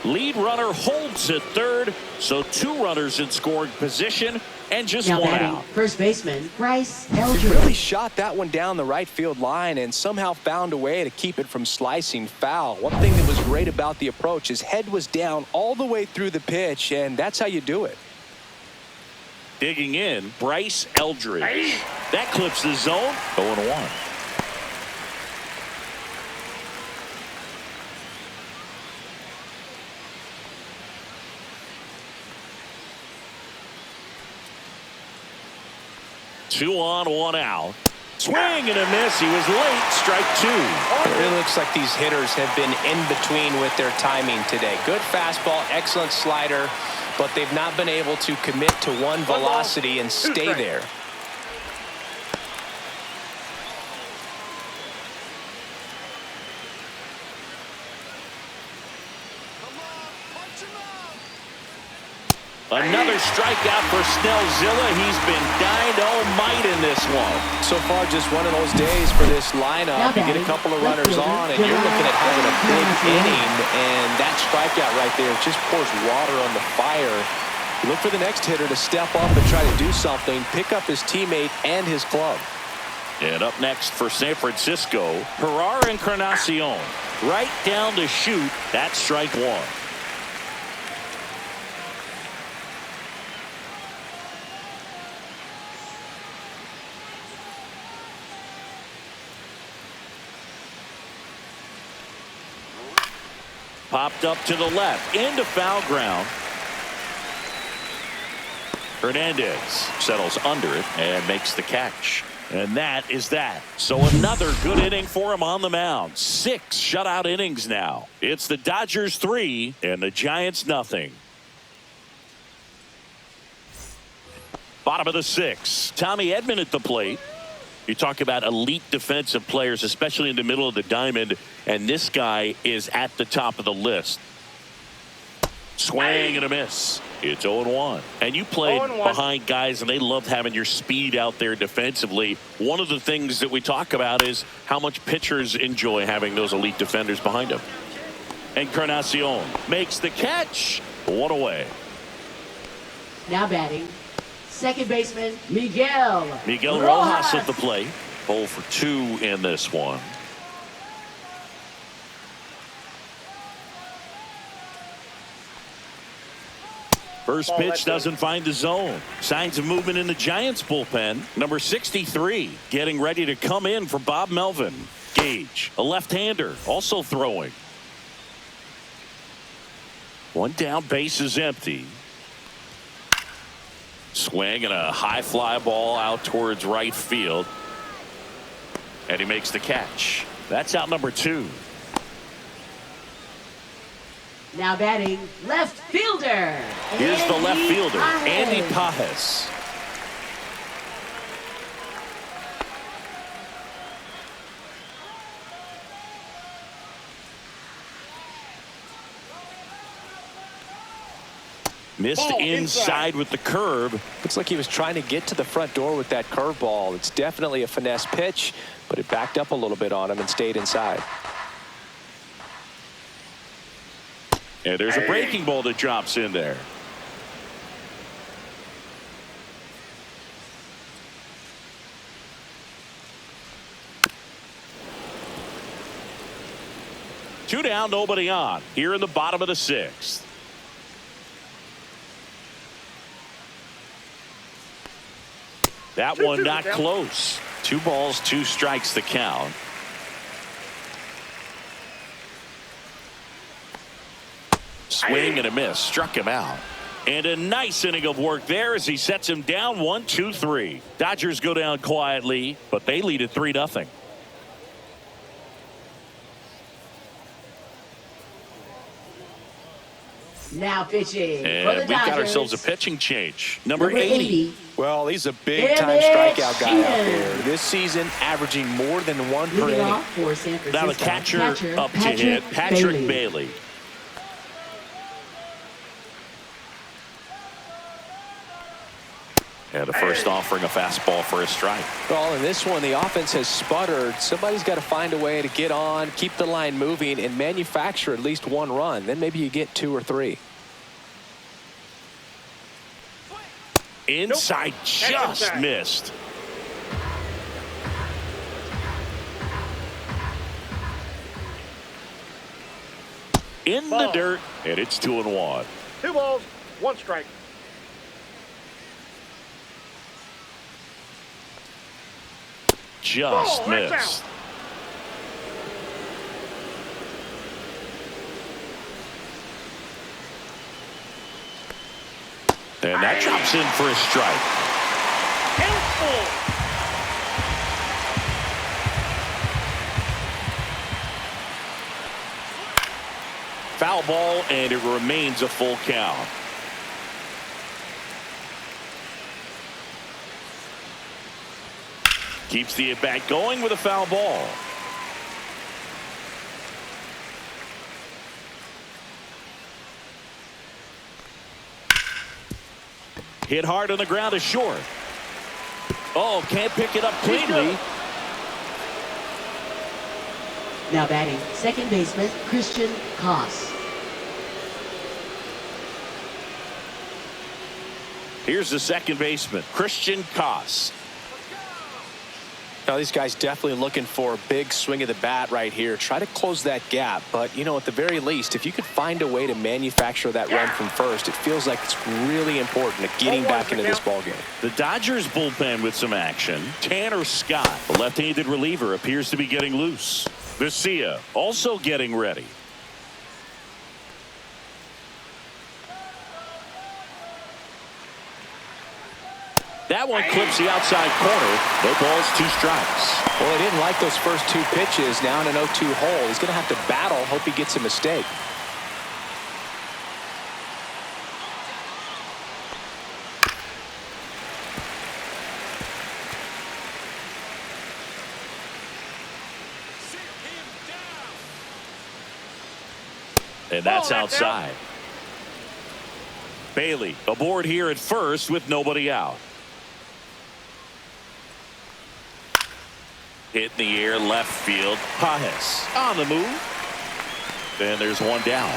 Lead runner holds at third, so 2 runners in scoring position and just now 1 batting, out. first baseman Bryce He Eldridge. really shot that one down the right field line and somehow found a way to keep it from slicing foul. One thing that was great about the approach, his head was down all the way through the pitch, and that's how you do it. Digging in, Bryce Eldridge. That clips the zone. 0-1. Two on, 1 out. Swing and a miss. He was late. Strike 2. It looks like these hitters have been in between with their timing today. Good fastball, excellent slider, but they've not been able to commit to one velocity and stay there. Another strikeout for Snellzilla. He's been dynamite in this one. So far, just one of those days for this lineup. You get a couple of runners on, and you're looking at having a big inning, and that strikeout right there just pours water on the fire. You look for the next hitter to step up and try to do something, pick up his teammate and his club. And up next for San Francisco, Herrera Encarnacion. Right down to shoot. That's strike 1. Popped up to the left, into foul ground. Hernandez settles under it and makes the catch. And that is that. So another good inning for him on the mound. 6 shutout innings now. It's the Dodgers 3 and the Giants nothing. Bottom of the 6th. Tommy Edman at the plate. You talk about elite defensive players, especially in the middle of the diamond, and this guy is at the top of the list. Swing and a miss. It's 0-1. And you played behind guys, and they loved having your speed out there defensively. One of the things that we talk about is how much pitchers enjoy having those elite defenders behind them. Encarnacion makes the catch. 1 away. Now batting, second baseman Miguel Rojas at the plate. 0 for 2 in this one. First pitch doesn't find the zone. Signs of movement in the Giants bullpen. Number 63 getting ready to come in for Bob Melvin. Gage, a left-hander, also throwing. 1 down, base is empty. Swing and a high fly ball out towards right field. And he makes the catch. That's out number 2. Now batting, left fielder. Here's the left Andy fielder, Pajes. Andy Pajes. Missed Ball inside with the curve. Looks like he was trying to get to the front door with that curveball. It's definitely a finesse pitch, but it backed up a little bit on him and stayed inside. And there's a breaking ball that drops in there. Two down, nobody on. Here in the bottom of the sixth. That one not close. 2 balls, 2 strikes the count. Swing and a miss. Struck him out. And a nice inning of work there as he sets him down 1-2-3. Dodgers go down quietly, but they lead at 3-0. Now pitching. And we've got ourselves a pitching change. Number 80. Well, he's a big-time strikeout guy out there. This season, averaging more than 1 per inning. Now the catcher up to hit, Patrick Bailey. And the first offering a fastball for a strike. Well, in this one, the offense has sputtered. Somebody's got to find a way to get on, keep the line moving, and manufacture at least 1 run. Then maybe you get 2 or 3. Inside, just missed. In the dirt, and it's 2-1. 2 balls, 1 strike. Just missed. And that drops in for a strike. Foul ball, and it remains a full count. Keeps the at-bat going with a foul ball. Hit hard on the ground is short. Oh, can't pick it up cleanly. Now batting, second baseman, Christian Koss. Here's the second baseman, Christian Koss. Now, these guys definitely looking for a big swing of the bat right here. Try to close that gap. But, you know, at the very least, if you could find a way to manufacture that run from first, it feels like it's really important to getting back into this ballgame. The Dodgers bullpen with some action. Tanner Scott, the left-handed reliever, appears to be getting loose. Vesia also getting ready. That one clips the outside corner. No balls, 2 strikes. Well, he didn't like those first 2 pitches. Now in an 0-2 hole. He's going to have to battle. Hope he gets a mistake. And that's outside. Bailey aboard here at first with nobody out. Hit in the air, left field. Pajes on the move. And there's 1 down.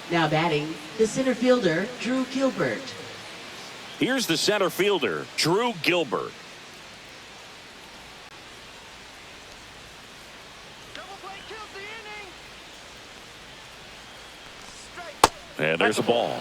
Now batting, the center fielder, Drew Gilbert. Here's the center fielder, Drew Gilbert. And there's a ball.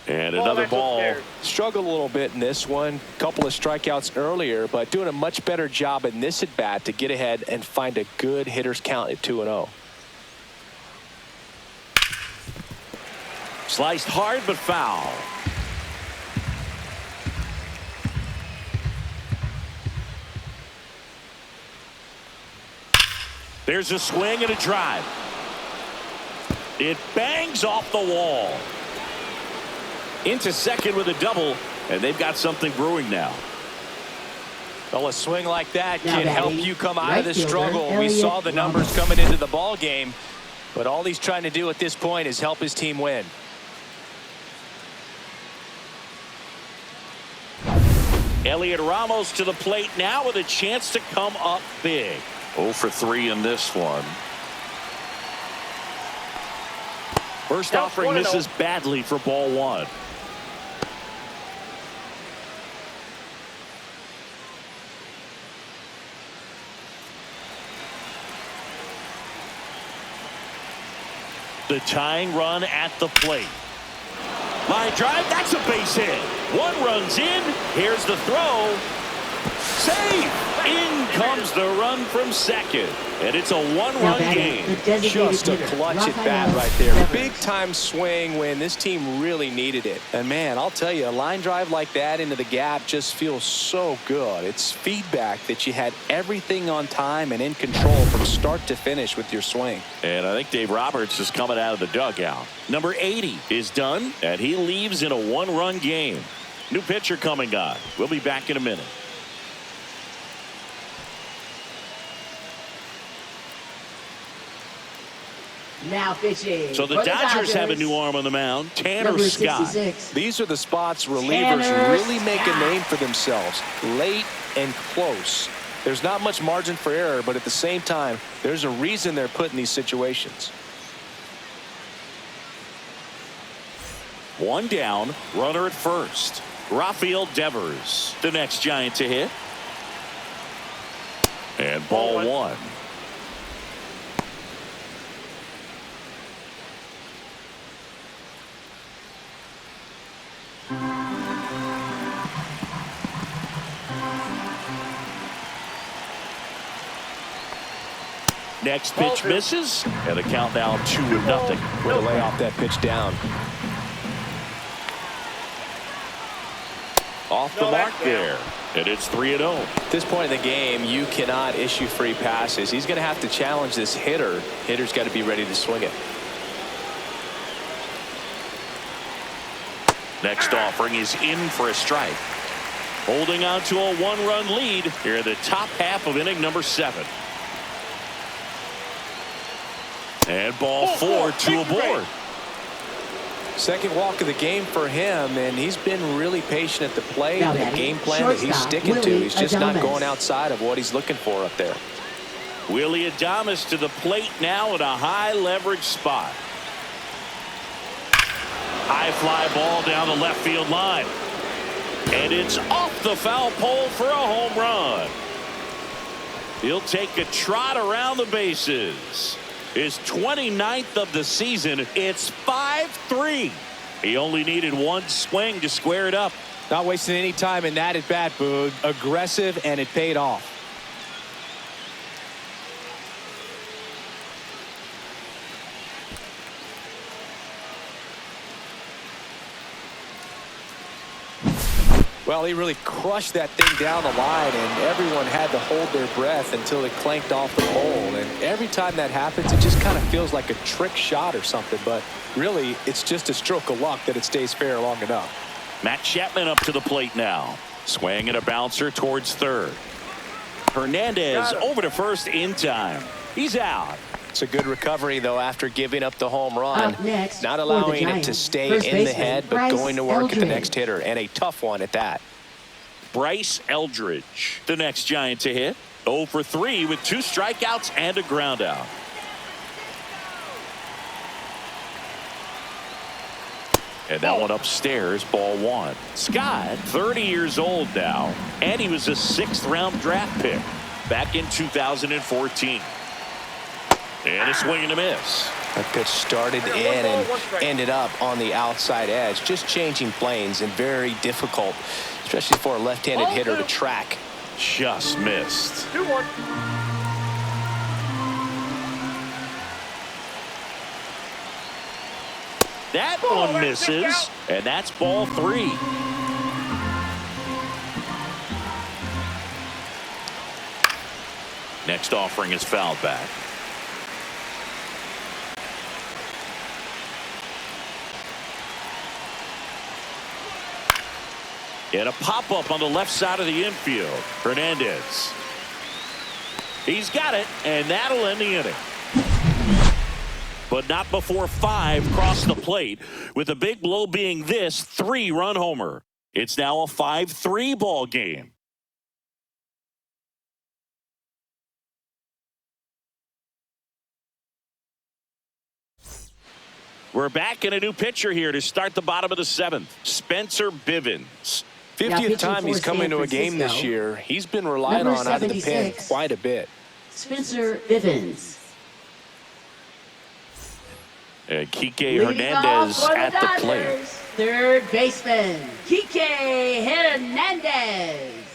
And another ball. Struggled a little bit in this one. Couple of strikeouts earlier, but doing a much better job in this at bat to get ahead and find a good hitter's count at 2-0. Sliced hard but foul. There's a swing and a drive. It bangs off the wall. Into second with a double, and they've got something brewing now. Well, a swing like that Now can help batting, you come out right of this fielder, struggle. We Elliott saw the numbers Roberts. coming into the ball game, but all he's trying to do at this point is help his team win. Elliott Ramos to the plate now with a chance to come up big. 0 for 3 in this one. First Count offering 1-0. misses badly for ball 1. The tying run at the plate. Line drive, that's a base hit. 1 runs in. Here's the throw. Save! In comes the run from second. And it's a 1-run game. Just a clutch at bat right there. Big time swing when this team really needed it. And man, I'll tell you, a line drive like that into the gap just feels so good. It's feedback that you had everything on time and in control from start to finish with your swing. And I think Dave Roberts is coming out of the dugout. Number 80 is done, and he leaves in a 1-run game. New pitcher coming on. We'll be back in a minute. Now pitching. So the for Dodgers have a new arm on the mound, Tanner Number Scott. 66. These are the spots relievers Tanner really make a Scott. name for themselves. Late and close. There's not much margin for error, but at the same time, there's a reason they're put in these situations. 1 down, runner at first. Rafael Devers, the next Giant to hit. And ball 1. Next pitch misses, and the count now 2-0. Way to lay off that pitch down. Off the mark there, and it's 3-0. At this point in the game, you cannot issue free passes. He's going to have to challenge this hitter. Hitter's got to be ready to swing it. Next offering is in for a strike. Holding on to a 1-run lead here in the top half of inning number 7. And ball 4, 2 aboard. Second walk of the game for him, and he's been really patient at the plate. Now The batting, game plan that he's shortstop, sticking to, Willie he's just not Adames. going outside of what he's looking for up there. Willie Adames to the plate now in a high leverage spot. High fly ball down the left field line. And it's off the foul pole for a home run. He'll take a trot around the bases. His 29th of the season. It's 5-3. He only needed 1 swing to square it up. Not wasting any time in that at bat, Boog. Aggressive, and it paid off. Well, he really crushed that thing down the line, and everyone had to hold their breath until it clanked off the pole. And every time that happens, it just kind of feels like a trick shot or something. But really, it's just a stroke of luck that it stays fair long enough. Matt Chapman up to the plate now. Swing and a bouncer towards third. Hernandez over to first in time. He's out. It's a good recovery, though, after giving up the home run. Up next, Not for the allowing it to Giants, stay first in the baseman, head, but Bryce going to work at the Eldridge. next hitter, and a tough one at that. Bryce Eldridge, the next Giant to hit. 0 for 3 with 2 strikeouts and a ground out. And that one upstairs, ball 1. Scott, 30 years old now, and he was a 6th-round draft pick back in 2014. And a swing and a miss. That pitch started in and ended up on the outside edge, just changing planes, and very difficult, especially for a left-handed hitter to track. Just missed. 2-1. That one misses, and that's ball 3. Next offering is fouled back. And a pop-up on the left side of the infield. Hernandez. He's got it, and that'll end the inning. But not before 5 cross the plate, with the big blow being this 3-run homer. It's now a 5-3 ball game. We're back in a new pitcher here to start the bottom of the 7th. Spencer Bivens. 50th time he's come into a game this year. He's been relied on out of the pen quite a bit. Spencer Bivens. And Kike Hernandez at the plate. Third baseman, Kike Hernandez.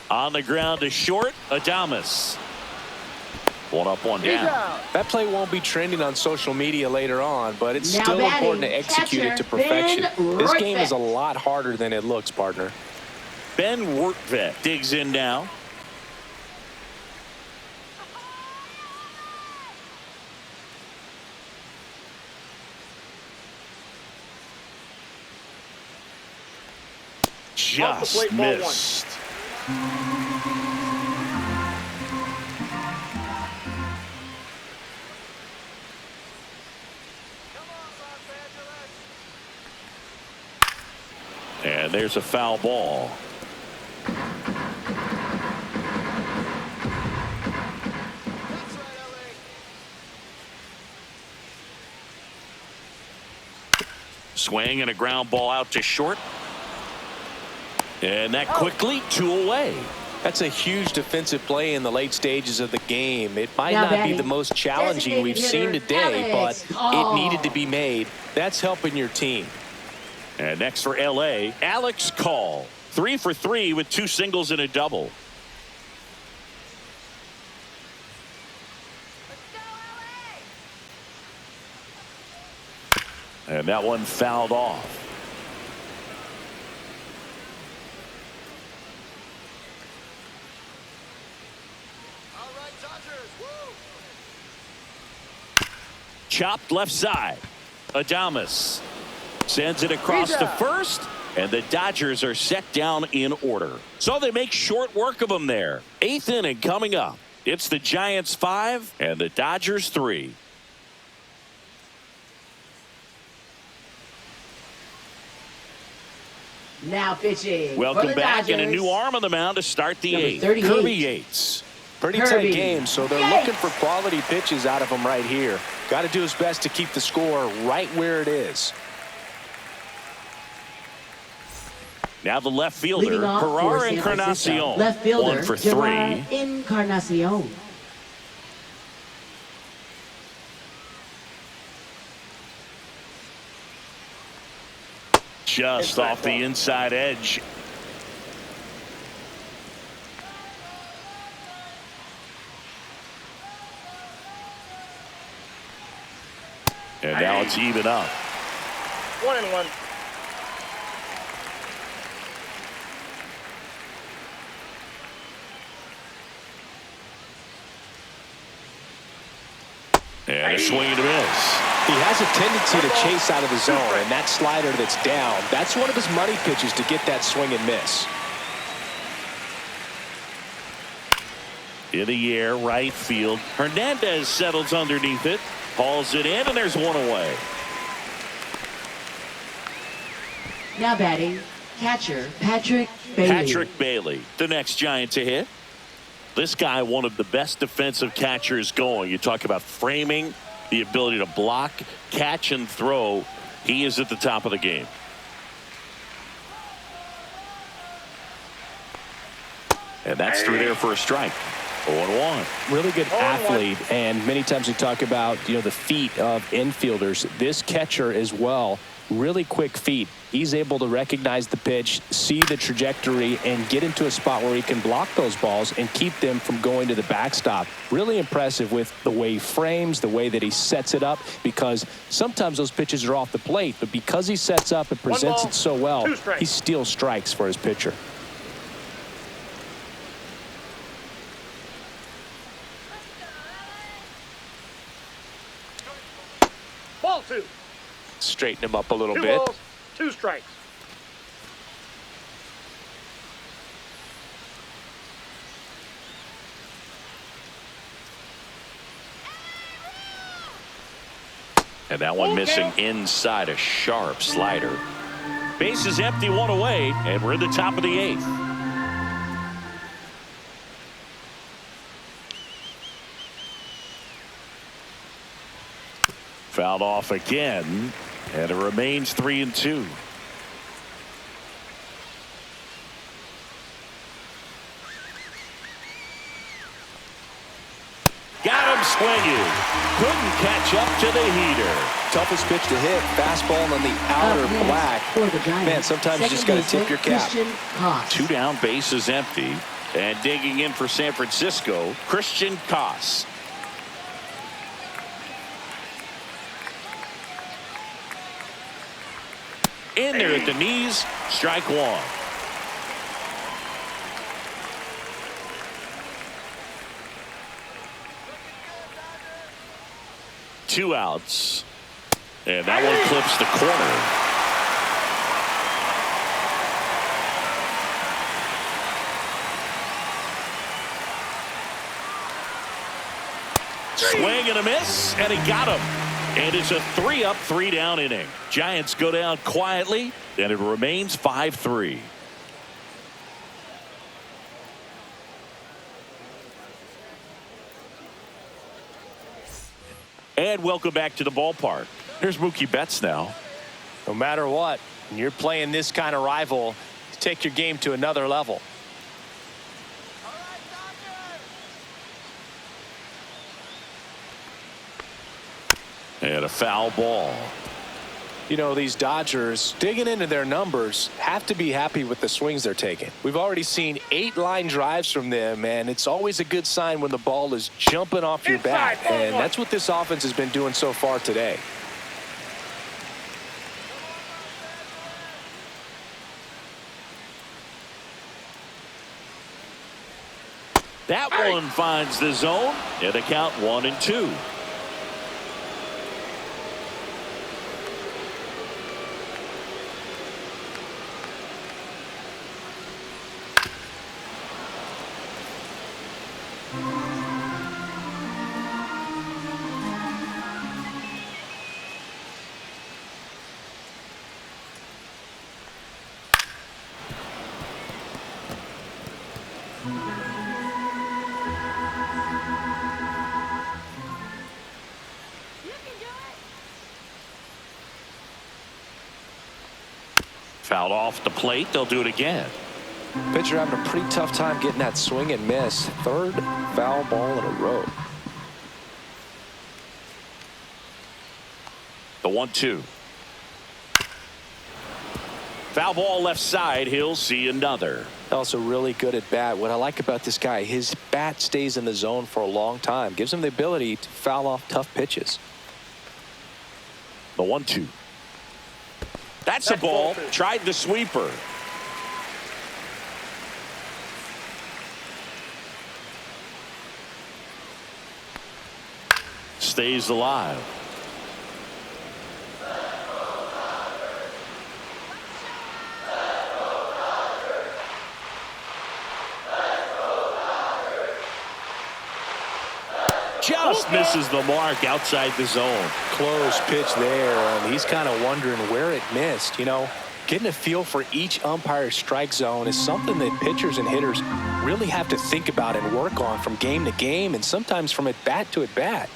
On the ground to short, Adames. 1 up, 1 down. That play won't be trending on social media later on, but it's Now still batting, important to execute it to perfection. This game is a lot harder than it looks, partner. Ben Wertvet digs in now. Just missed. And there's a foul ball. Swing and a ground ball out to short. And that quickly 2 away. That's a huge defensive play in the late stages of the game. It might not be the most challenging we've seen today, but it needed to be made. That's helping your team. And next for L.A., Alex Call. 3 for 3 with 2 singles and a double. And that one fouled off. Chopped left side. Adames sends it across to first, and the Dodgers are set down in order. So they make short work of them there. 8th inning coming up. It's the Giants 5 and the Dodgers 3. Now pitching. Welcome back, and a new arm on the mound to start the 8th. Kirby Yates. Pretty tight game, so they're looking for quality pitches out of him right here. Got to do his best to keep the score right where it is. Now the left fielder, Gerard Encarnacion. Left fielder, 1 for 3. Encarnacion. Just off the inside edge. And now it's even up. 1-1. And a swing and a miss. He has a tendency to chase out of the zone, and that slider that's down, that's one of his money pitches to get that swing and miss. In the air, right field. Hernandez settles underneath it. Hauls it in, and there's 1 away. Now batting, catcher Patrick Bailey. Patrick Bailey, the next Giant to hit. This guy, one of the best defensive catchers going. You talk about framing, the ability to block, catch, and throw. He is at the top of the game. And that's through there for a strike. 0-1. Really good athlete, and many times we talk about, the feet of infielders. This catcher as well, really quick feet. He's able to recognize the pitch, see the trajectory, and get into a spot where he can block those balls and keep them from going to the backstop. Really impressive with the way he frames, the way that he sets it up, because sometimes those pitches are off the plate, but because he sets up and presents it so well, he steals strikes for his pitcher. Ball 2. Straighten him up a little 2 bit. balls, 2 strikes. And that one missing inside, a sharp slider. Base is empty, 1 away, and we're in the top of the 8th. Fouled off again, and it remains 3-2. Got him swinging. Couldn't catch up to the heater. Toughest pitch to hit. Fastball on the outer black. Man, sometimes you just got to tip your cap. 2 down, base is empty. And digging in for San Francisco, Christian Koss. In there at the knees, strike 1. Two outs. And that one clips the corner. Swing and a miss, and he got him. And it's a 3-up, 3-down inning. Giants go down quietly, and it remains 5-3. And welcome back to the ballpark. Here's Mookie Betts now. No matter what, when you're playing this kind of rival, you take your game to another level. And a foul ball. You know, these Dodgers, digging into their numbers, have to be happy with the swings they're taking. We've already seen 8 line drives from them, and it's always a good sign when the ball is jumping off your bat. And that's what this offense has been doing so far today. That one finds the zone, and the count 1-2. Fouled off the plate. They'll do it again. Pitcher having a pretty tough time getting that swing and miss. 3rd foul ball in a row. The 1-2. Foul ball left side. He'll see another. Also really good at bat. What I like about this guy, his bat stays in the zone for a long time. Gives him the ability to foul off tough pitches. The 1-2. That's a ball. Tried the sweeper. Stays alive. Just misses the mark outside the zone. Close pitch there, and he's kind of wondering where it missed. You know, getting a feel for each umpire's strike zone is something that pitchers and hitters really have to think about and work on from game to game, and sometimes from at bat to at bat.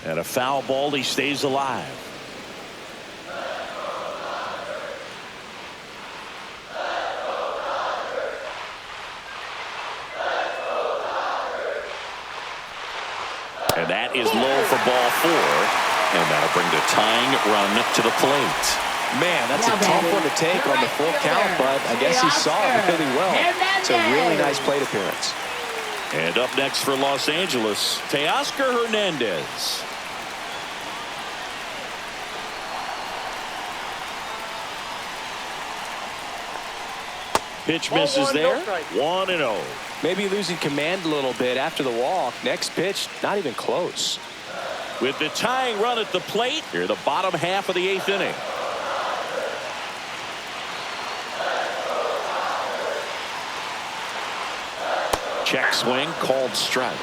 And a foul ball. He stays alive. And that is low for ball 4. And that'll bring the tying run to the plate. Man, that's a tough one to take on the full count, but I guess he saw it really well. It's a really nice plate appearance. And up next for Los Angeles, Teoscar Hernandez. Pitch Ball misses one, there. no strike. 1-0. Maybe losing command a little bit after the walk. Next pitch, not even close. With the tying run at the plate, here the bottom half of the 8th inning. Check swing, called strike.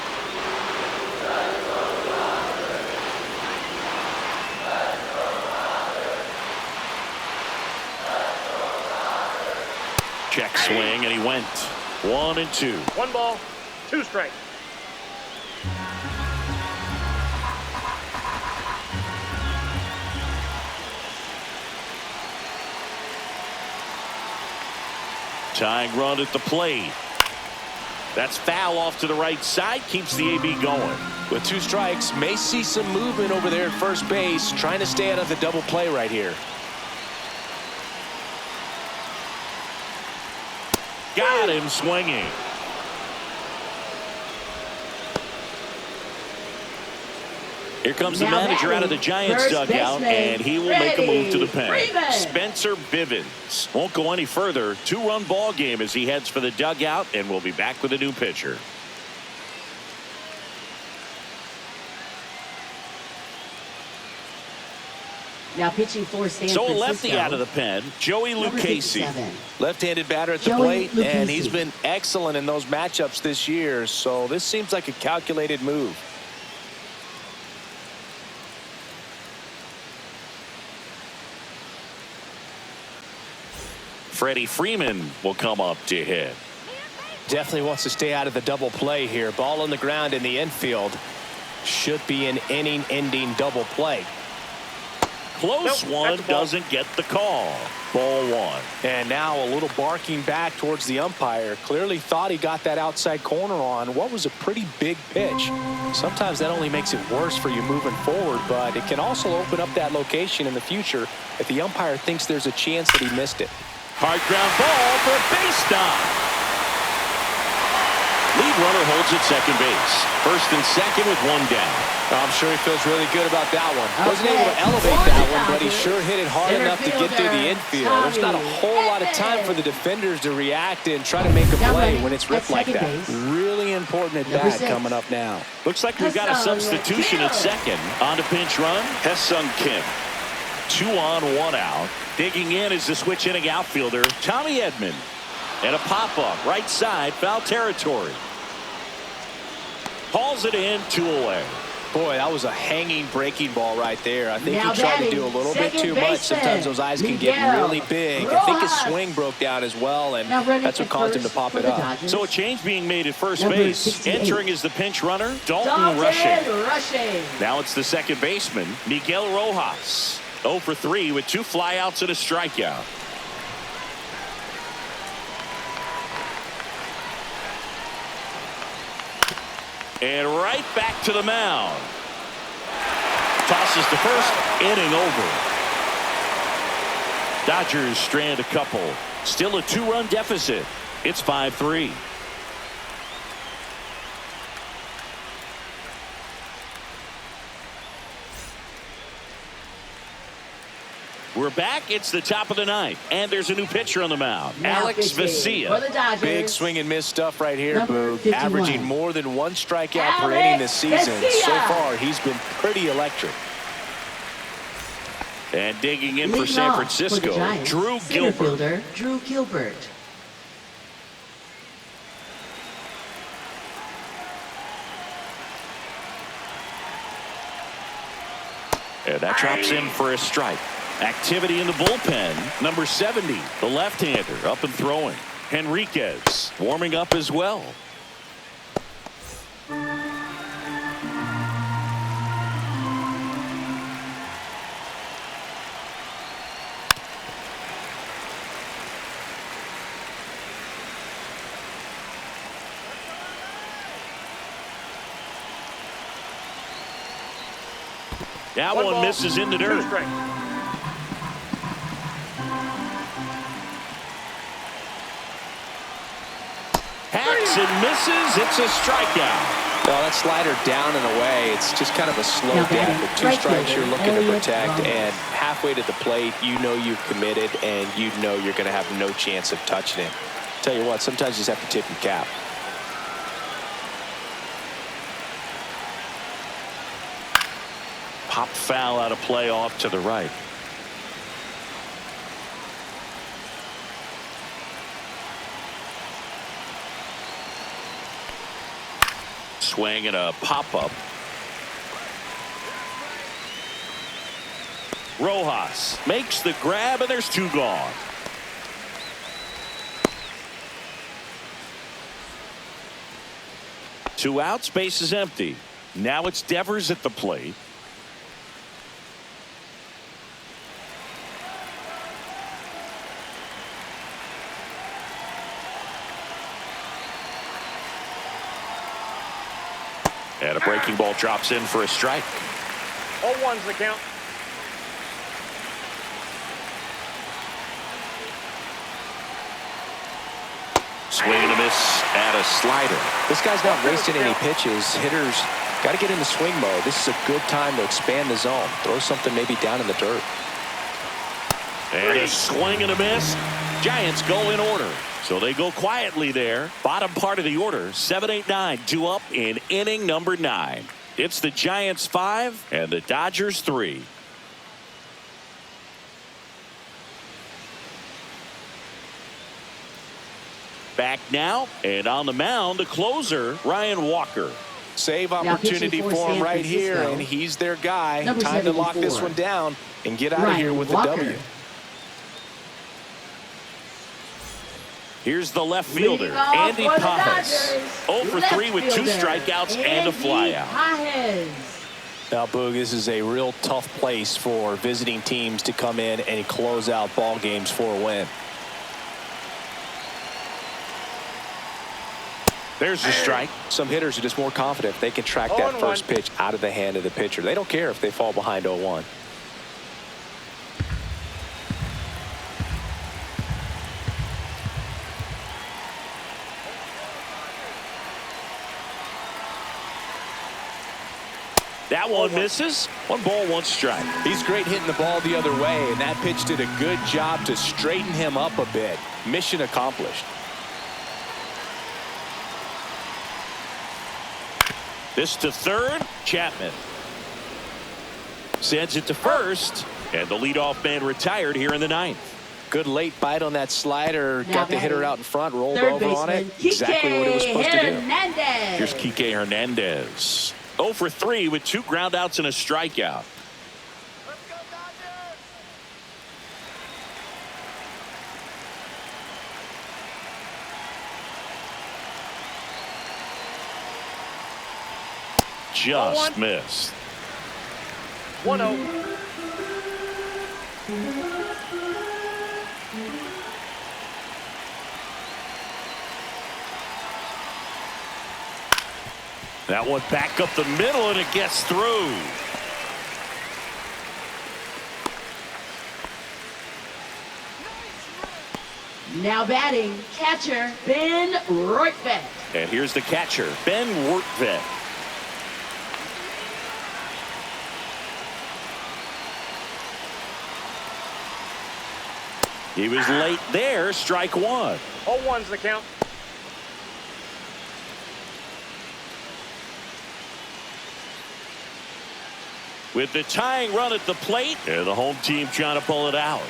Check swing, and he went 1-2. 1 ball, 2 strikes. Tying run at the plate. That's foul off to the right side. Keeps the AB going. With 2 strikes, may see some movement over there at first base. Trying to stay out of the double play right here. Got him swinging. Here comes the manager out of the Giants dugout, and he will make a move to the pen. Spencer Bivens won't go any further. 2-run ball game as he heads for the dugout, and we'll be back with a new pitcher. Now pitching for San So a Francisco. lefty out of the pen, Joey Lucchesi. Left-handed batter at the Joey plate, and he's Lucchesi. been excellent in those matchups this year. So this seems like a calculated move. Freddie Freeman will come up to hit. Definitely wants to stay out of the double play here. Ball on the ground in the infield. Should be an inning-ending double play. Close Nope, one, that's a ball. doesn't get the call. Ball 1. And now a little barking back towards the umpire. Clearly thought he got that outside corner on what was a pretty big pitch. Sometimes that only makes it worse for you moving forward, but it can also open up that location in the future if the umpire thinks there's a chance that he missed it. Hard ground ball for a base stop. Lead runner holds at second base. First and second with 1 down. I'm sure he feels really good about that one. Wasn't Okay, able to elevate for that the one, but he Dodgers, sure hit it hard center enough to get through the fielder, infield. There's not a Tommy whole lot of time for the defenders to react and try to make a Now play ready when it's at ripped like second that. base. Really important at Number bat 6. coming up now. Looks like we've got a Ha-Sung substitution at Kim. second. On to pinch run, Ha-Sung Kim. 2 on, 1 out. Digging in is the switch hitting outfielder, Tommy Edman. And a pop-up, right side, foul territory. Hauls it in, 2 away. Boy, that was a hanging breaking ball right there. I think Now he tried to batting, do a little bit second too much. baseman, Sometimes those eyes can get Miguel really big. I think his Rojas. swing broke down as well, and Now running that's what at caused him to first pop for it the up. Dodgers. So a change being made at first Number base. 68. Entering as the pinch runner, Dalton Dalton Rushing. Rushing. Now it's the second baseman, Miguel Rojas. 0 for 3 with 2 flyouts and a strikeout. And right back to the mound. Tosses to first, inning over. Dodgers strand a couple. Still a 2-run deficit. It's 5-3. We're back. It's the top of the 9th, and there's a new pitcher on the mound. Now Alex pitching for Vesia. the Dodgers. Big swing and miss stuff right here, Number Boog. 51. Averaging more than 1 strikeout per Alex inning this season. Vesia. So far, he's been pretty electric. And digging in for Leading San off for the Francisco, Giants, Drew center Gilbert. fielder, Drew Gilbert. And that drops in for a strike. Activity in the bullpen. Number 70, the left-hander, up and throwing. Henriquez warming up as well. That one ball, misses in the 2 dirt. strikes. Hacks and misses. It's a strikeout. Well, that slider down and away, it's just kind of a slow Now death. batting, With 2 right strikes, fielder, you're looking to Elliott protect, Ramos. and halfway to the plate, you know you've committed, and you know you're going to have no chance of touching it. Tell you what, sometimes you just have to tip your cap. Pop foul out of play off to the right. Swing and a pop-up. Rojas makes the grab, and there's two gone. Two out, space is empty. Now it's Devers at the plate. And a breaking ball drops in for a strike. 0-1's the count. Swing and a miss at a slider. This guy's not wasting any pitches. Hitters got to get into swing mode. This is a good time to expand the zone. Throw something maybe down in the dirt. And a swing and a miss. Giants go in order. So they go quietly there. Bottom part of the order. 7-8-9. 2 up in inning number 9. It's the Giants 5 and the Dodgers 3. Back now, and on the mound, the closer, Ryan Walker. Save opportunity for him right here, and he's their guy. Time to lock this one down and get out of here with the W. Here's the left fielder, Andy Pajas. 0 for 3 with 2 strikeouts and a flyout. Now, Boog, this is a real tough place for visiting teams to come in and close out ball games for a win. There's the strike. Some hitters are just more confident if they can track that first pitch out of the hand of the pitcher. They don't care if they fall behind 0-1. That one misses. 1 ball, 1 strike. He's great hitting the ball the other way, and that pitch did a good job to straighten him up a bit. Mission accomplished. This to third, Chapman. Sends it to first, and the leadoff man retired here in the 9th. Good late bite on that slider. Got the hitter out in front, rolled over on it. Exactly what it was supposed to do. Here's Kike Hernandez. 0 for 3 with 2 groundouts and a strikeout. Just missed. 1-0. That one back up the middle, and it gets through. Now batting, catcher Ben Rortvedt. And here's the catcher, Ben Rortvedt. He was late there, strike 1. 0-1's the count. With the tying run at the plate, and the home team trying to pull it out.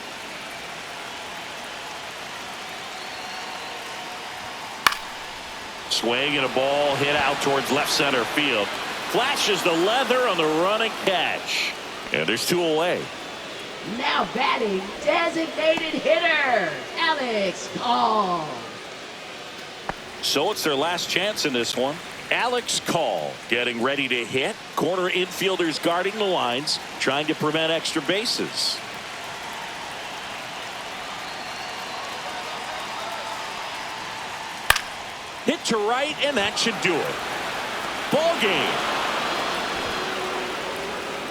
Swing and a ball hit out towards left center field. Flashes the leather on the run and catch. And there's 2 away. Now batting, designated hitter, Alex Call. So it's their last chance in this one. Alex Call getting ready to hit. Corner infielders guarding the lines, trying to prevent extra bases. Hit to right, and that should do it. Ball game.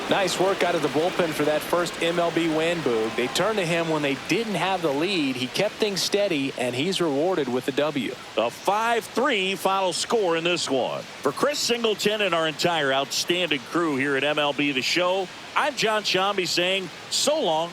Nice work out of the bullpen for that first MLB win, Boog. They turned to him when they didn't have the lead. He kept things steady, and he's rewarded with the W. A 5-3 final score in this one. For Chris Singleton and our entire outstanding crew here at MLB The Show, I'm John Shambi saying so long